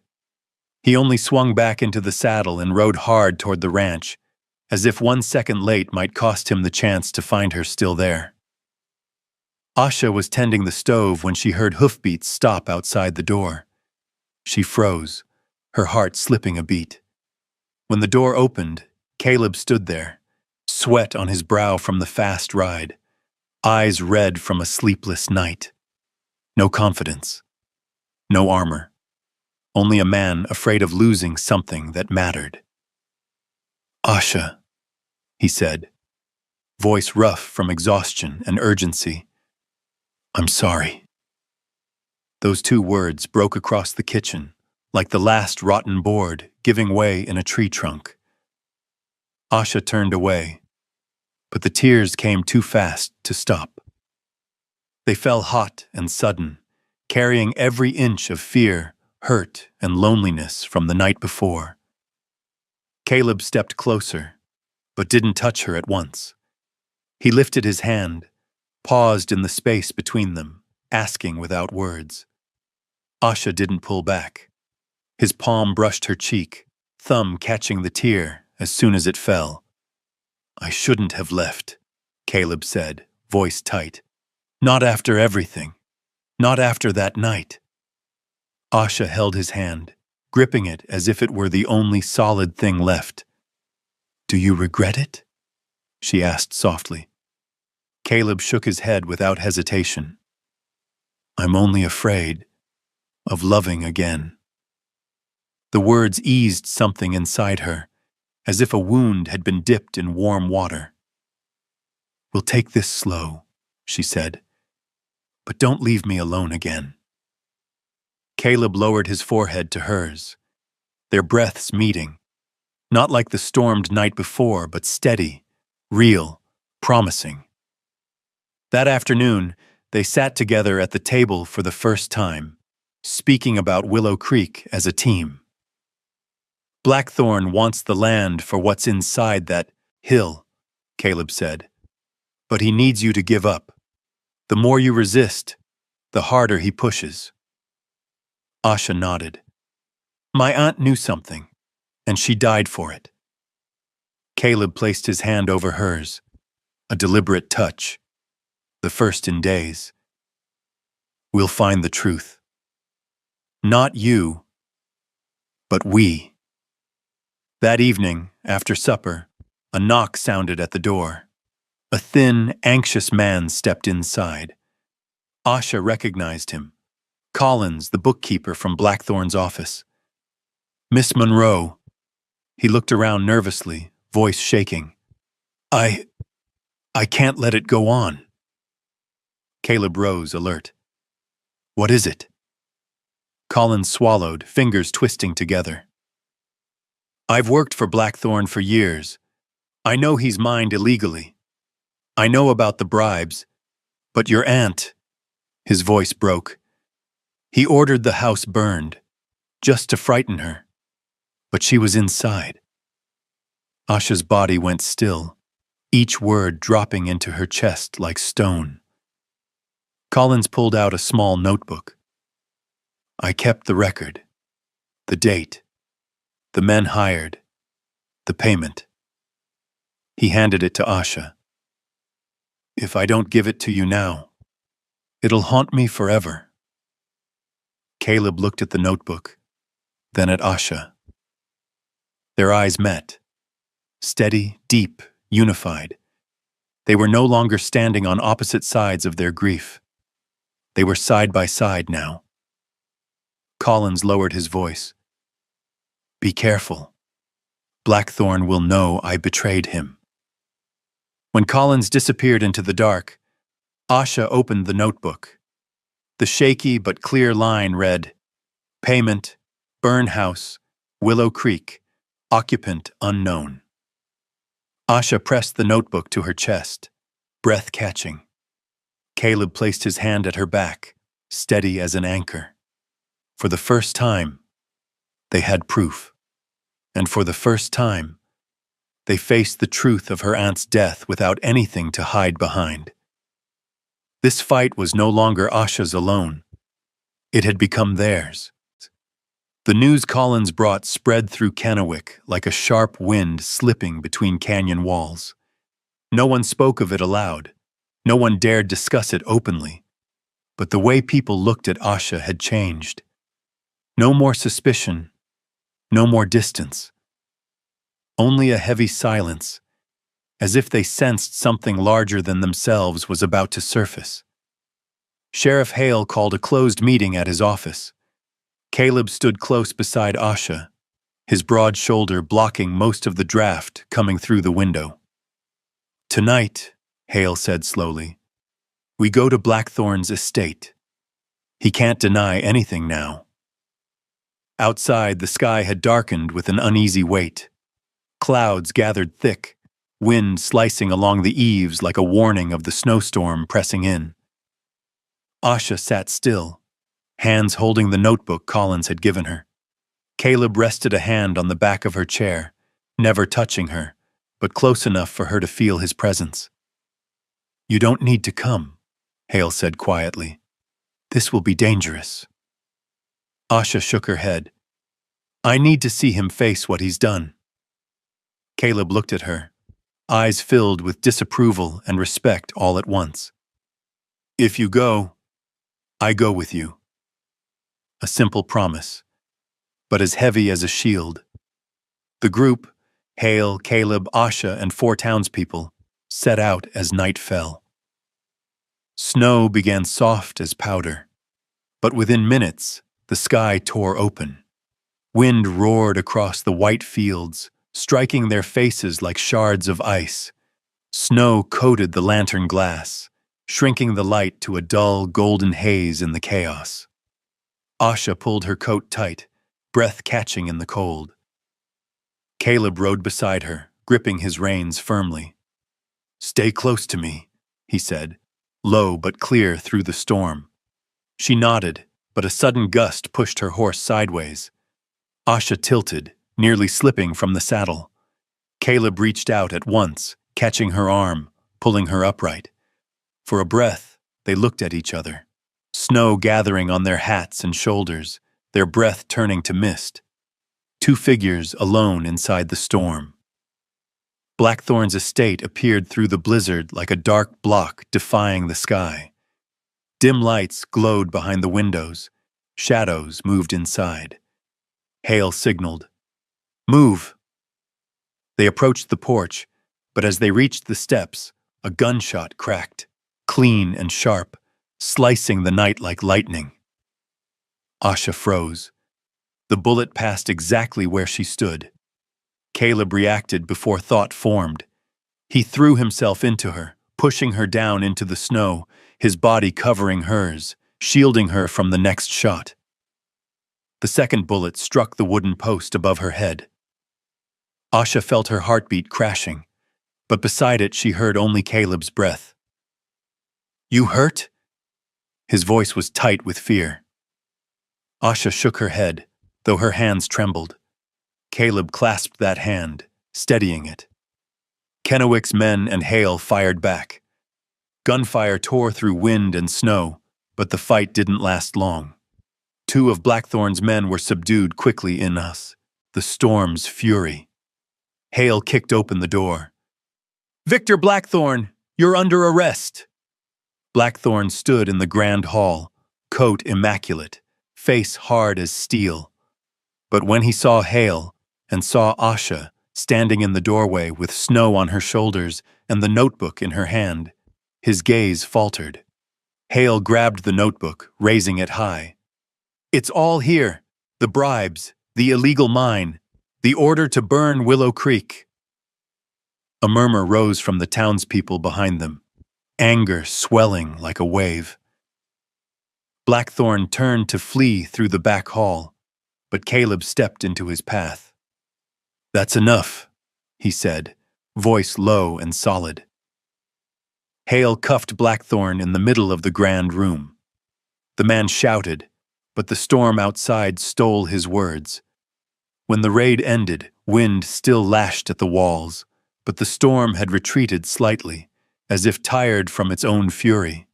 He only swung back into the saddle and rode hard toward the ranch, as if 1 second late might cost him the chance to find her still there. Asha was tending the stove when she heard hoofbeats stop outside the door. She froze, her heart slipping a beat. When the door opened, Caleb stood there, sweat on his brow from the fast ride, eyes red from a sleepless night. No confidence, no armor, only a man afraid of losing something that mattered. "Asha," he said, voice rough from exhaustion and urgency. "I'm sorry." Those 2 words broke across the kitchen, like the last rotten board giving way in a tree trunk. Asha turned away, but the tears came too fast to stop. They fell hot and sudden, carrying every inch of fear, hurt, and loneliness from the night before. Caleb stepped closer, but didn't touch her at once. He lifted his hand, paused in the space between them, asking without words. Asha didn't pull back. His palm brushed her cheek, thumb catching the tear as soon as it fell. "I shouldn't have left," Caleb said, voice tight. "Not after everything. Not after that night." Asha held his hand, gripping it as if it were the only solid thing left. "Do you regret it?" she asked softly. Caleb shook his head without hesitation. "I'm only afraid of loving again." The words eased something inside her, as if a wound had been dipped in warm water. "We'll take this slow," she said, "but don't leave me alone again." Caleb lowered his forehead to hers, their breaths meeting, not like the stormed night before, but steady, real, promising. That afternoon, they sat together at the table for the first time, speaking about Willow Creek as a team. "Blackthorn wants the land for what's inside that hill," Caleb said. "But he needs you to give up. The more you resist, the harder he pushes." Asha nodded. "My aunt knew something, and she died for it." Caleb placed his hand over hers, a deliberate touch, the first in days. "We'll find the truth. Not you, but we." That evening, after supper, a knock sounded at the door. A thin, anxious man stepped inside. Asha recognized him. Collins, the bookkeeper from Blackthorn's office. "Miss Monroe." He looked around nervously, voice shaking. I can't let it go on." Caleb rose, alert. "What is it?" Collins swallowed, fingers twisting together. "I've worked for Blackthorn for years. I know he's mined illegally. I know about the bribes. But your aunt..." His voice broke. "He ordered the house burned, just to frighten her. But she was inside." Asha's body went still, each word dropping into her chest like stone. Collins pulled out a small notebook. "I kept the record, the date, the men hired, the payment." He handed it to Asha. "If I don't give it to you now, it'll haunt me forever." Caleb looked at the notebook, then at Asha. Their eyes met, steady, deep, unified. They were no longer standing on opposite sides of their grief. They were side by side now. Collins lowered his voice. "Be careful. Blackthorn will know I betrayed him." When Collins disappeared into the dark, Asha opened the notebook. The shaky but clear line read, "Payment, burn house, Willow Creek, occupant unknown." Asha pressed the notebook to her chest, breath catching. Caleb placed his hand at her back, steady as an anchor. For the first time, they had proof. And for the first time, they faced the truth of her aunt's death without anything to hide behind. This fight was no longer Asha's alone. It had become theirs. The news Collins brought spread through Kennewick like a sharp wind slipping between canyon walls. No one spoke of it aloud. No one dared discuss it openly. But the way people looked at Asha had changed. No more suspicion, no more distance. Only a heavy silence, as if they sensed something larger than themselves was about to surface. Sheriff Hale called a closed meeting at his office. Caleb stood close beside Asha, his broad shoulder blocking most of the draft coming through the window. "Tonight," Hale said slowly, "we go to Blackthorn's estate. He can't deny anything now." Outside, the sky had darkened with an uneasy weight. Clouds gathered thick, wind slicing along the eaves like a warning of the snowstorm pressing in. Asha sat still, hands holding the notebook Collins had given her. Caleb rested a hand on the back of her chair, never touching her, but close enough for her to feel his presence. "You don't need to come," Hale said quietly. "This will be dangerous." Asha shook her head. "I need to see him face what he's done." Caleb looked at her, eyes filled with disapproval and respect all at once. "If you go, I go with you." A simple promise, but as heavy as a shield. The group, Hale, Caleb, Asha, and 4 townspeople, set out as night fell. Snow began soft as powder, but within minutes, the sky tore open. Wind roared across the white fields, striking their faces like shards of ice. Snow coated the lantern glass, shrinking the light to a dull, golden haze in the chaos. Asha pulled her coat tight, breath catching in the cold. Caleb rode beside her, gripping his reins firmly. "Stay close to me," he said, low but clear through the storm. She nodded, but a sudden gust pushed her horse sideways. Asha tilted, nearly slipping from the saddle. Caleb reached out at once, catching her arm, pulling her upright. For a breath, they looked at each other, snow gathering on their hats and shoulders, their breath turning to mist. 2 figures alone inside the storm. Blackthorn's estate appeared through the blizzard like a dark block defying the sky. Dim lights glowed behind the windows. Shadows moved inside. Hale signaled, "Move." They approached the porch, but as they reached the steps, a gunshot cracked, clean and sharp, slicing the night like lightning. Asha froze. The bullet passed exactly where she stood. Caleb reacted before thought formed. He threw himself into her, pushing her down into the snow, his body covering hers, shielding her from the next shot. The second bullet struck the wooden post above her head. Asha felt her heartbeat crashing, but beside it she heard only Caleb's breath. "You hurt?" His voice was tight with fear. Asha shook her head, though her hands trembled. Caleb clasped that hand, steadying it. Kennewick's men and Hale fired back. Gunfire tore through wind and snow, but the fight didn't last long. 2 of Blackthorn's men were subdued quickly in us, the storm's fury. Hale kicked open the door. "Victor Blackthorn, you're under arrest." Blackthorn stood in the grand hall, coat immaculate, face hard as steel. But when he saw Hale and saw Asha standing in the doorway with snow on her shoulders and the notebook in her hand, his gaze faltered. Hale grabbed the notebook, raising it high. "It's all here. The bribes, the illegal mine, the order to burn Willow Creek." A murmur rose from the townspeople behind them, anger swelling like a wave. Blackthorn turned to flee through the back hall, but Caleb stepped into his path. "That's enough," he said, voice low and solid. Hale cuffed Blackthorn in the middle of the grand room. The man shouted, but the storm outside stole his words. When the raid ended, wind still lashed at the walls, but the storm had retreated slightly, as if tired from its own fury.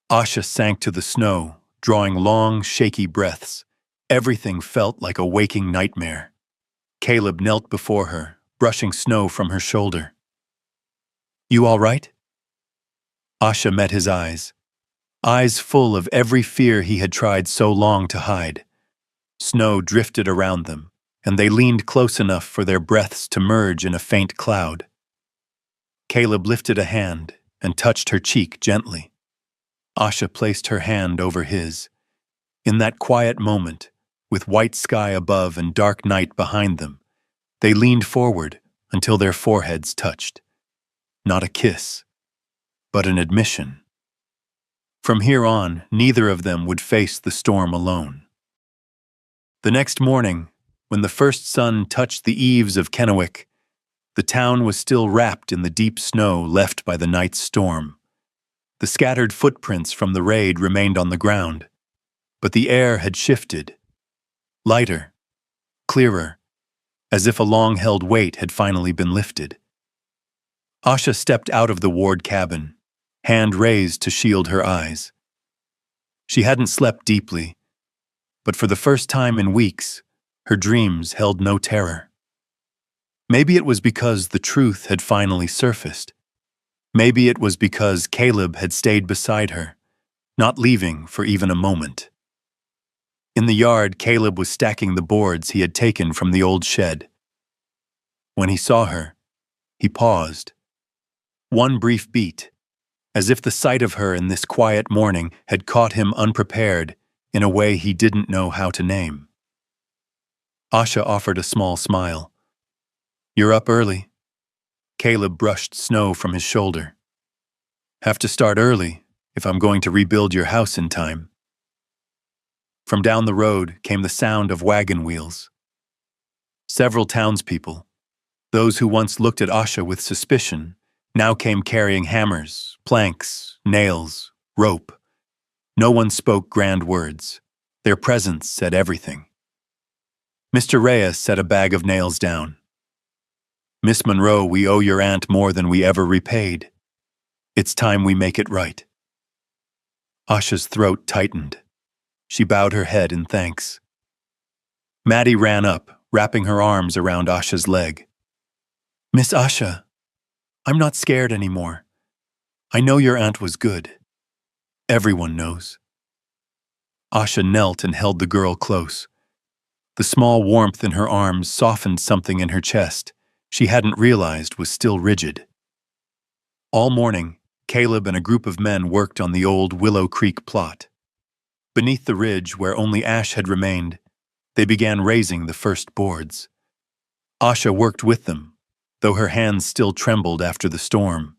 Asha sank to the snow, drawing long, shaky breaths. Everything felt like a waking nightmare. Caleb knelt before her, brushing snow from her shoulder. "You all right?" Asha met his eyes full of every fear he had tried so long to hide. Snow drifted around them, and they leaned close enough for their breaths to merge in a faint cloud. Caleb lifted a hand and touched her cheek gently. Asha placed her hand over his. In that quiet moment, with white sky above and dark night behind them, they leaned forward until their foreheads touched. Not a kiss, but an admission. From here on, neither of them would face the storm alone. The next morning, when the first sun touched the eaves of Kennewick, the town was still wrapped in the deep snow left by the night's storm. The scattered footprints from the raid remained on the ground, but the air had shifted. Lighter, clearer, as if a long-held weight had finally been lifted. Asha stepped out of the ward cabin, hand raised to shield her eyes. She hadn't slept deeply, but for the first time in weeks, her dreams held no terror. Maybe it was because the truth had finally surfaced. Maybe it was because Caleb had stayed beside her, not leaving for even a moment. In the yard, Caleb was stacking the boards he had taken from the old shed. When he saw her, he paused. One brief beat, as if the sight of her in this quiet morning had caught him unprepared in a way he didn't know how to name. Asha offered a small smile. "You're up early." Caleb brushed snow from his shoulder. "Have to start early if I'm going to rebuild your house in time." From down the road came the sound of wagon wheels. Several townspeople, those who once looked at Asha with suspicion, now came carrying hammers, planks, nails, rope. No one spoke grand words. Their presence said everything. Mr. Reyes set a bag of nails down. "Miss Monroe, we owe your aunt more than we ever repaid. It's time we make it right." Asha's throat tightened. She bowed her head in thanks. Maddie ran up, wrapping her arms around Asha's leg. "Miss Asha, I'm not scared anymore. I know your aunt was good. Everyone knows." Asha knelt and held the girl close. The small warmth in her arms softened something in her chest she hadn't realized was still rigid. All morning, Caleb and a group of men worked on the old Willow Creek plot. Beneath the ridge, where only ash had remained, they began raising the first boards. Asha worked with them, though her hands still trembled after the storm.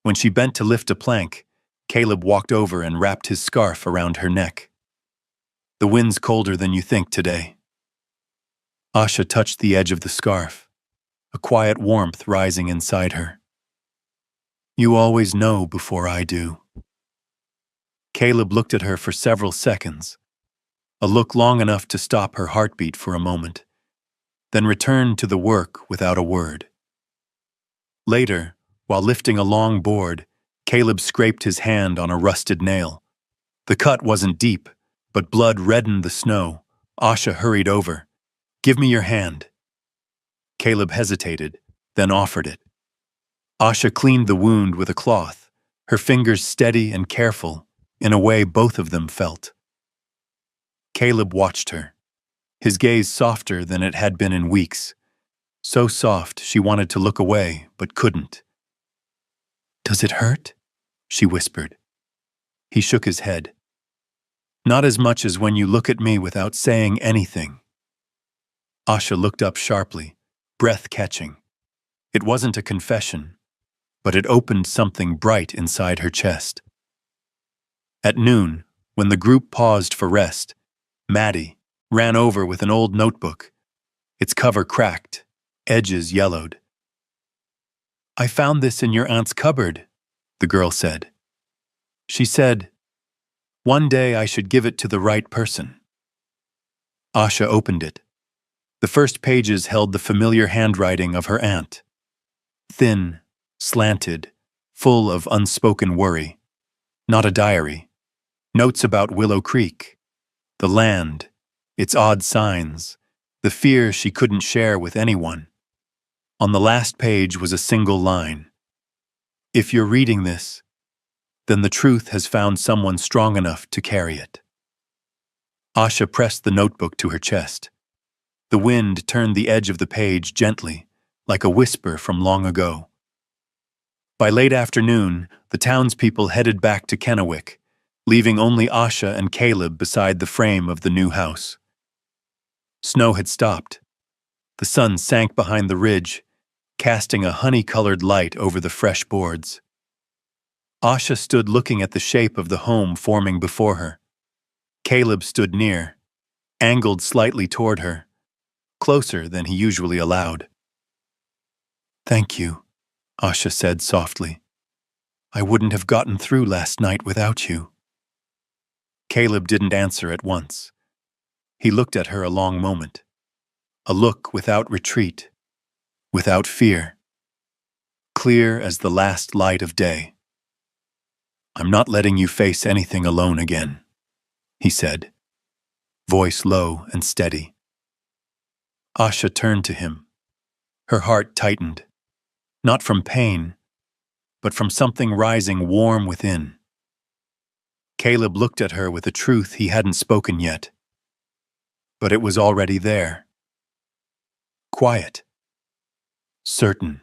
When she bent to lift a plank, Caleb walked over and wrapped his scarf around her neck. "The wind's colder than you think today." Asha touched the edge of the scarf, a quiet warmth rising inside her. "You always know before I do." Caleb looked at her for several seconds, a look long enough to stop her heartbeat for a moment, then returned to the work without a word. Later, while lifting a long board, Caleb scraped his hand on a rusted nail. The cut wasn't deep, but blood reddened the snow. Asha hurried over. "Give me your hand." Caleb hesitated, then offered it. Asha cleaned the wound with a cloth, her fingers steady and careful, in a way both of them felt. Caleb watched her, his gaze softer than it had been in weeks. So soft she wanted to look away, but couldn't. "Does it hurt?" she whispered. He shook his head. "Not as much as when you look at me without saying anything." Asha looked up sharply, breath catching. It wasn't a confession, but it opened something bright inside her chest. At noon, when the group paused for rest, Maddie ran over with an old notebook, its cover cracked, edges yellowed. "I found this in your aunt's cupboard," the girl said. She said, "One day I should give it to the right person." Asha opened it. The first pages held the familiar handwriting of her aunt. Thin, slanted, full of unspoken worry. Not a diary. Notes about Willow Creek, the land, its odd signs, the fear she couldn't share with anyone. On the last page was a single line. "If you're reading this, then the truth has found someone strong enough to carry it." Asha pressed the notebook to her chest. The wind turned the edge of the page gently, like a whisper from long ago. By late afternoon, the townspeople headed back to Kennewick, leaving only Asha and Caleb beside the frame of the new house. Snow had stopped. The sun sank behind the ridge, casting a honey-colored light over the fresh boards. Asha stood looking at the shape of the home forming before her. Caleb stood near, angled slightly toward her, closer than he usually allowed. "Thank you," Asha said softly. "I wouldn't have gotten through last night without you." Caleb didn't answer at once. He looked at her a long moment. A look without retreat, without fear. clear as the last light of day. "I'm not letting you face anything alone again," he said, voice low and steady. Asha turned to him. Her heart tightened, not from pain, but from something rising warm within. Caleb looked at her with a truth he hadn't spoken yet. But it was already there. Quiet. Certain.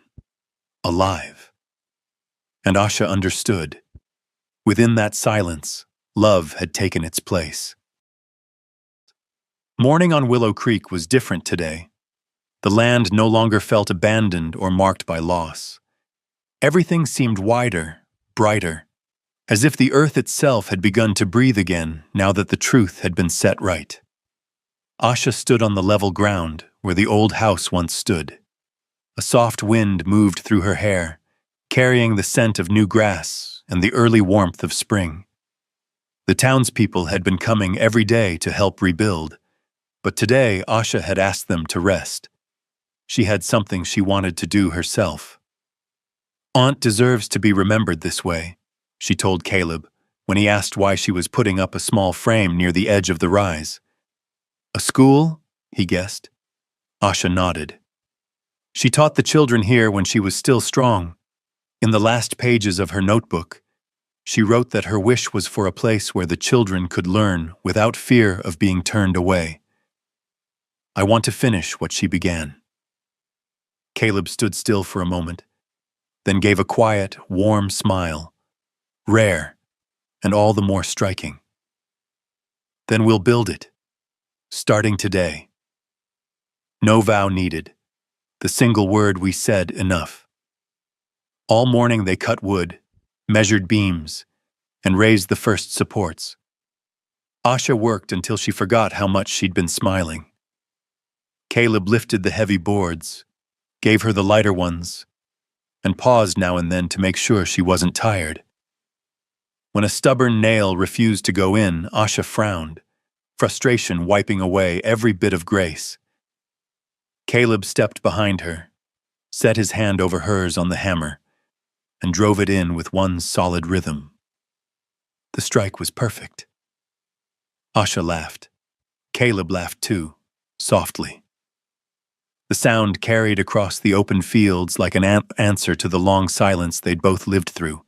Alive. And Asha understood. Within that silence, love had taken its place. Morning on Willow Creek was different today. The land no longer felt abandoned or marked by loss. Everything seemed wider, brighter, as if the earth itself had begun to breathe again now that the truth had been set right. Asha stood on the level ground where the old house once stood. A soft wind moved through her hair, carrying the scent of new grass and the early warmth of spring. The townspeople had been coming every day to help rebuild, but today Asha had asked them to rest. She had something she wanted to do herself. "Aunt deserves to be remembered this way," she told Caleb when he asked why she was putting up a small frame near the edge of the rise. "A school?" he guessed. Asha nodded. She taught the children here when she was still strong. In the last pages of her notebook, she wrote that her wish was for a place where the children could learn without fear of being turned away. "I want to finish what she began." Caleb stood still for a moment, then gave a quiet, warm smile, rare, and all the more striking. "Then we'll build it, starting today." No vow needed. The single word we said enough. All morning they cut wood, measured beams, and raised the first supports. Asha worked until she forgot how much she'd been smiling. Caleb lifted the heavy boards, gave her the lighter ones, and paused now and then to make sure she wasn't tired. When a stubborn nail refused to go in, Asha frowned, frustration wiping away every bit of grace. Caleb stepped behind her, set his hand over hers on the hammer, and drove it in with one solid rhythm. The strike was perfect. Asha laughed. Caleb laughed too, softly. The sound carried across the open fields like an answer to the long silence they'd both lived through.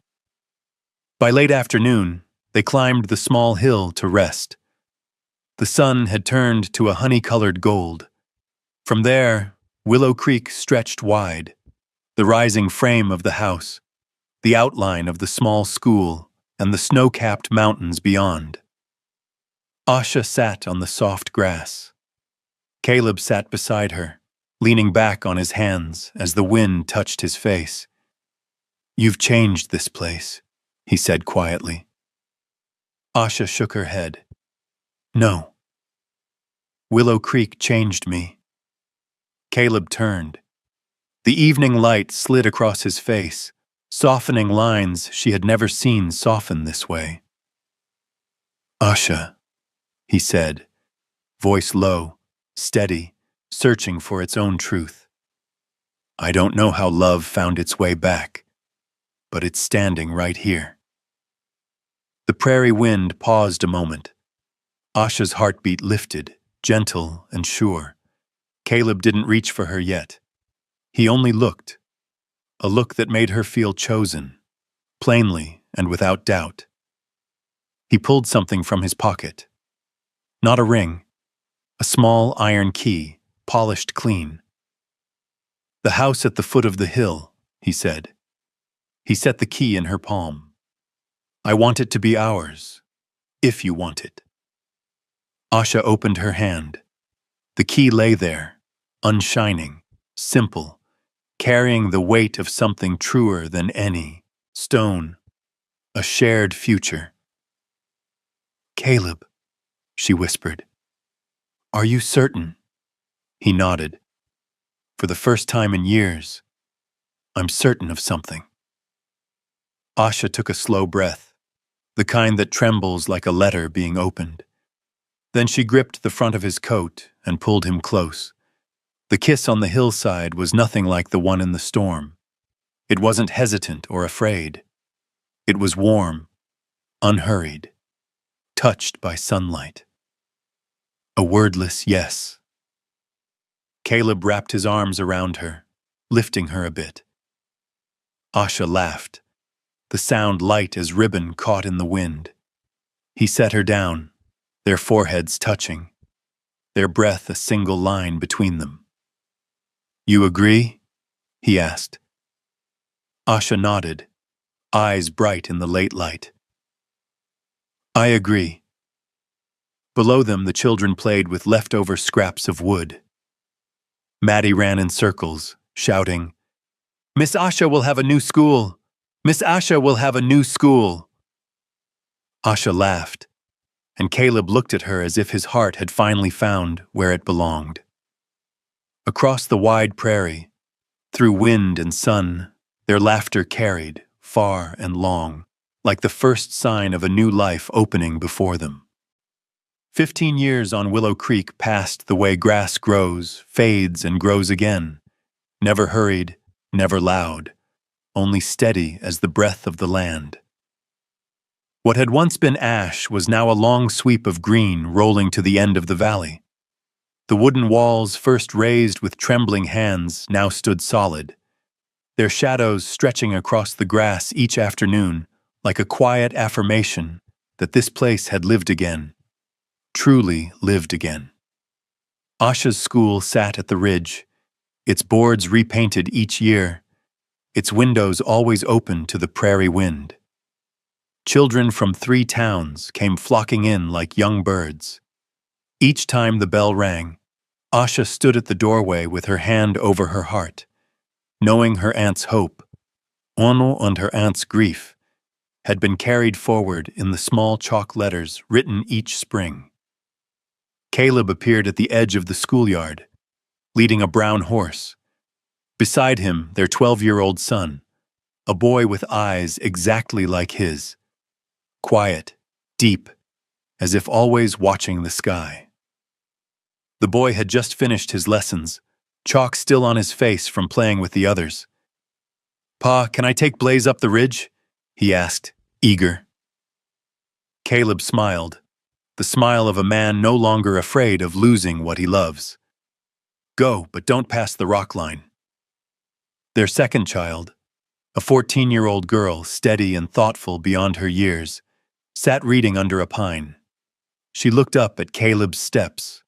By late afternoon, they climbed the small hill to rest. The sun had turned to a honey-colored gold. From there, Willow Creek stretched wide, the rising frame of the house, the outline of the small school, and the snow-capped mountains beyond. Asha sat on the soft grass. Caleb sat beside her, leaning back on his hands as the wind touched his face. "You've changed this place," he said quietly. Asha shook her head. "No. Willow Creek changed me." Caleb turned. The evening light slid across his face, softening lines she had never seen soften this way. "Asha," he said, voice low, steady, searching for its own truth. "I don't know how love found its way back, but it's standing right here." The prairie wind paused a moment. Asha's heartbeat lifted, gentle and sure. Caleb didn't reach for her yet. He only looked, a look that made her feel chosen, plainly and without doubt. He pulled something from his pocket. Not a ring, a small iron key, polished clean. "The house at the foot of the hill," he said. He set the key in her palm. "I want it to be ours, if you want it." Asha opened her hand. The key lay there, unshining, simple, carrying the weight of something truer than any stone, a shared future. "Caleb," she whispered. "Are you certain?" He nodded. "For the first time in years, I'm certain of something." Asha took a slow breath, the kind that trembles like a letter being opened. Then she gripped the front of his coat and pulled him close. The kiss on the hillside was nothing like the one in the storm. It wasn't hesitant or afraid. It was warm, unhurried, touched by sunlight. A wordless yes. Caleb wrapped his arms around her, lifting her a bit. Asha laughed, the sound light as ribbon caught in the wind. He set her down, their foreheads touching, their breath a single line between them. "You agree?" he asked. Asha nodded, eyes bright in the late light. "I agree." Below them, the children played with leftover scraps of wood. Maddie ran in circles, shouting, "Miss Asha will have a new school! Miss Asha will have a new school!" Asha laughed, and Caleb looked at her as if his heart had finally found where it belonged. Across the wide prairie, through wind and sun, their laughter carried, far and long, like the first sign of a new life opening before them. 15 years on Willow Creek passed the way grass grows, fades, and grows again, never hurried, never loud, only steady as the breath of the land. What had once been ash was now a long sweep of green rolling to the end of the valley. The wooden walls, first raised with trembling hands, now stood solid, their shadows stretching across the grass each afternoon like a quiet affirmation that this place had lived again, truly lived again. Asha's school sat at the ridge, its boards repainted each year, its windows always open to the prairie wind. Children from 3 towns came flocking in like young birds. Each time the bell rang, Asha stood at the doorway with her hand over her heart, knowing her aunt's hope, Ono and her aunt's grief, had been carried forward in the small chalk letters written each spring. Caleb appeared at the edge of the schoolyard, leading a brown horse. Beside him, their 12-year-old son, a boy with eyes exactly like his, quiet, deep, as if always watching the sky. The boy had just finished his lessons, chalk still on his face from playing with the others. "Pa, can I take Blaze up the ridge?" he asked, eager. Caleb smiled, the smile of a man no longer afraid of losing what he loves. "Go, but don't pass the rock line." Their second child, a 14-year-old girl steady and thoughtful beyond her years, sat reading under a pine. She looked up at Caleb's steps.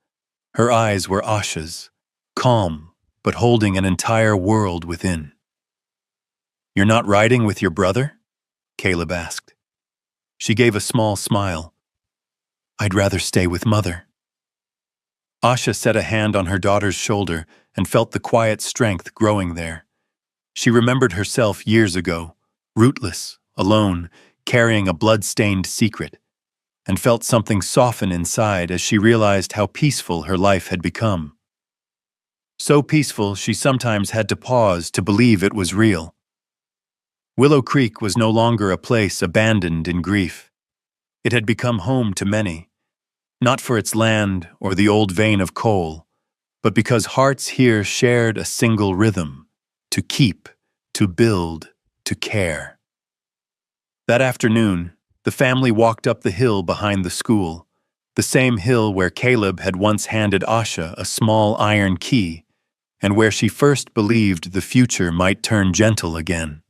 Her eyes were Asha's, calm, but holding an entire world within. "You're not riding with your brother?" Caleb asked. She gave a small smile. "I'd rather stay with Mother." Asha set a hand on her daughter's shoulder and felt the quiet strength growing there. She remembered herself years ago, rootless, alone, carrying a blood-stained secret, and felt something soften inside as she realized how peaceful her life had become. So peaceful she sometimes had to pause to believe it was real. Willow Creek was no longer a place abandoned in grief. It had become home to many, not for its land or the old vein of coal, but because hearts here shared a single rhythm: to keep, to build, to care. That afternoon, the family walked up the hill behind the school, the same hill where Caleb had once handed Asha a small iron key, and where she first believed the future might turn gentle again.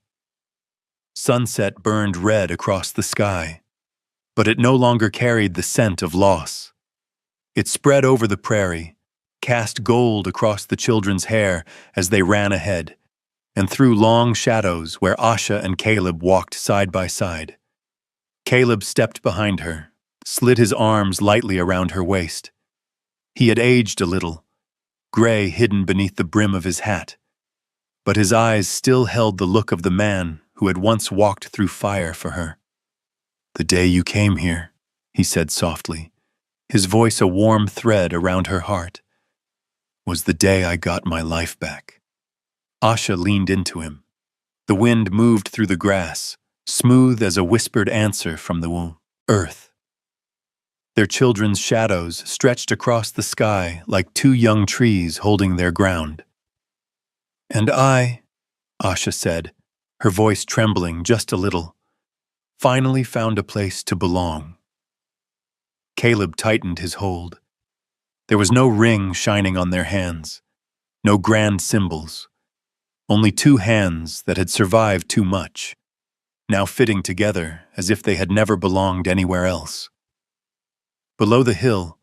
Sunset burned red across the sky, but it no longer carried the scent of loss. It spread over the prairie, cast gold across the children's hair as they ran ahead, and threw long shadows where Asha and Caleb walked side by side. Caleb stepped behind her, slid his arms lightly around her waist. He had aged a little, gray hidden beneath the brim of his hat, but his eyes still held the look of the man who had once walked through fire for her. "The day you came here," he said softly, his voice a warm thread around her heart, "was the day I got my life back." Asha leaned into him. The wind moved through the grass, smooth as a whispered answer from the earth. Their children's shadows stretched across the sky like 2 young trees holding their ground. "And I," Asha said, her voice trembling just a little, finally found a place to belong. Caleb tightened his hold. There was no ring shining on their hands, no grand symbols, only two hands that had survived too much, now fitting together as if they had never belonged anywhere else. Below the hill,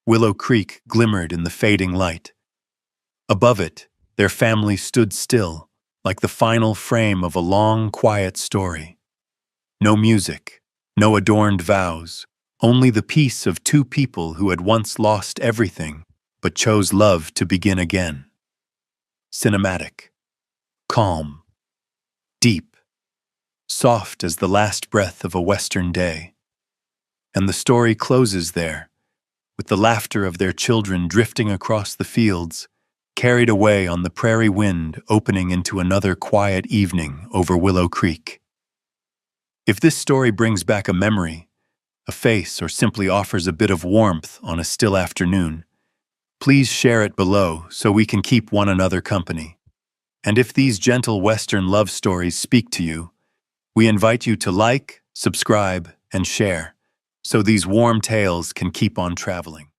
Willow Creek glimmered in the fading light. Above it, their family stood still, like the final frame of a long, quiet story. No music, no adorned vows, only the peace of two people who had once lost everything, but chose love to begin again. Cinematic, calm, deep, soft as the last breath of a western day. And the story closes there, with the laughter of their children drifting across the fields, carried away on the prairie wind, opening into another quiet evening over Willow Creek. If this story brings back a memory, a face, or simply offers a bit of warmth on a still afternoon, please share it below so we can keep one another company. And if these gentle Western love stories speak to you, we invite you to like, subscribe, and share, so these warm tales can keep on traveling.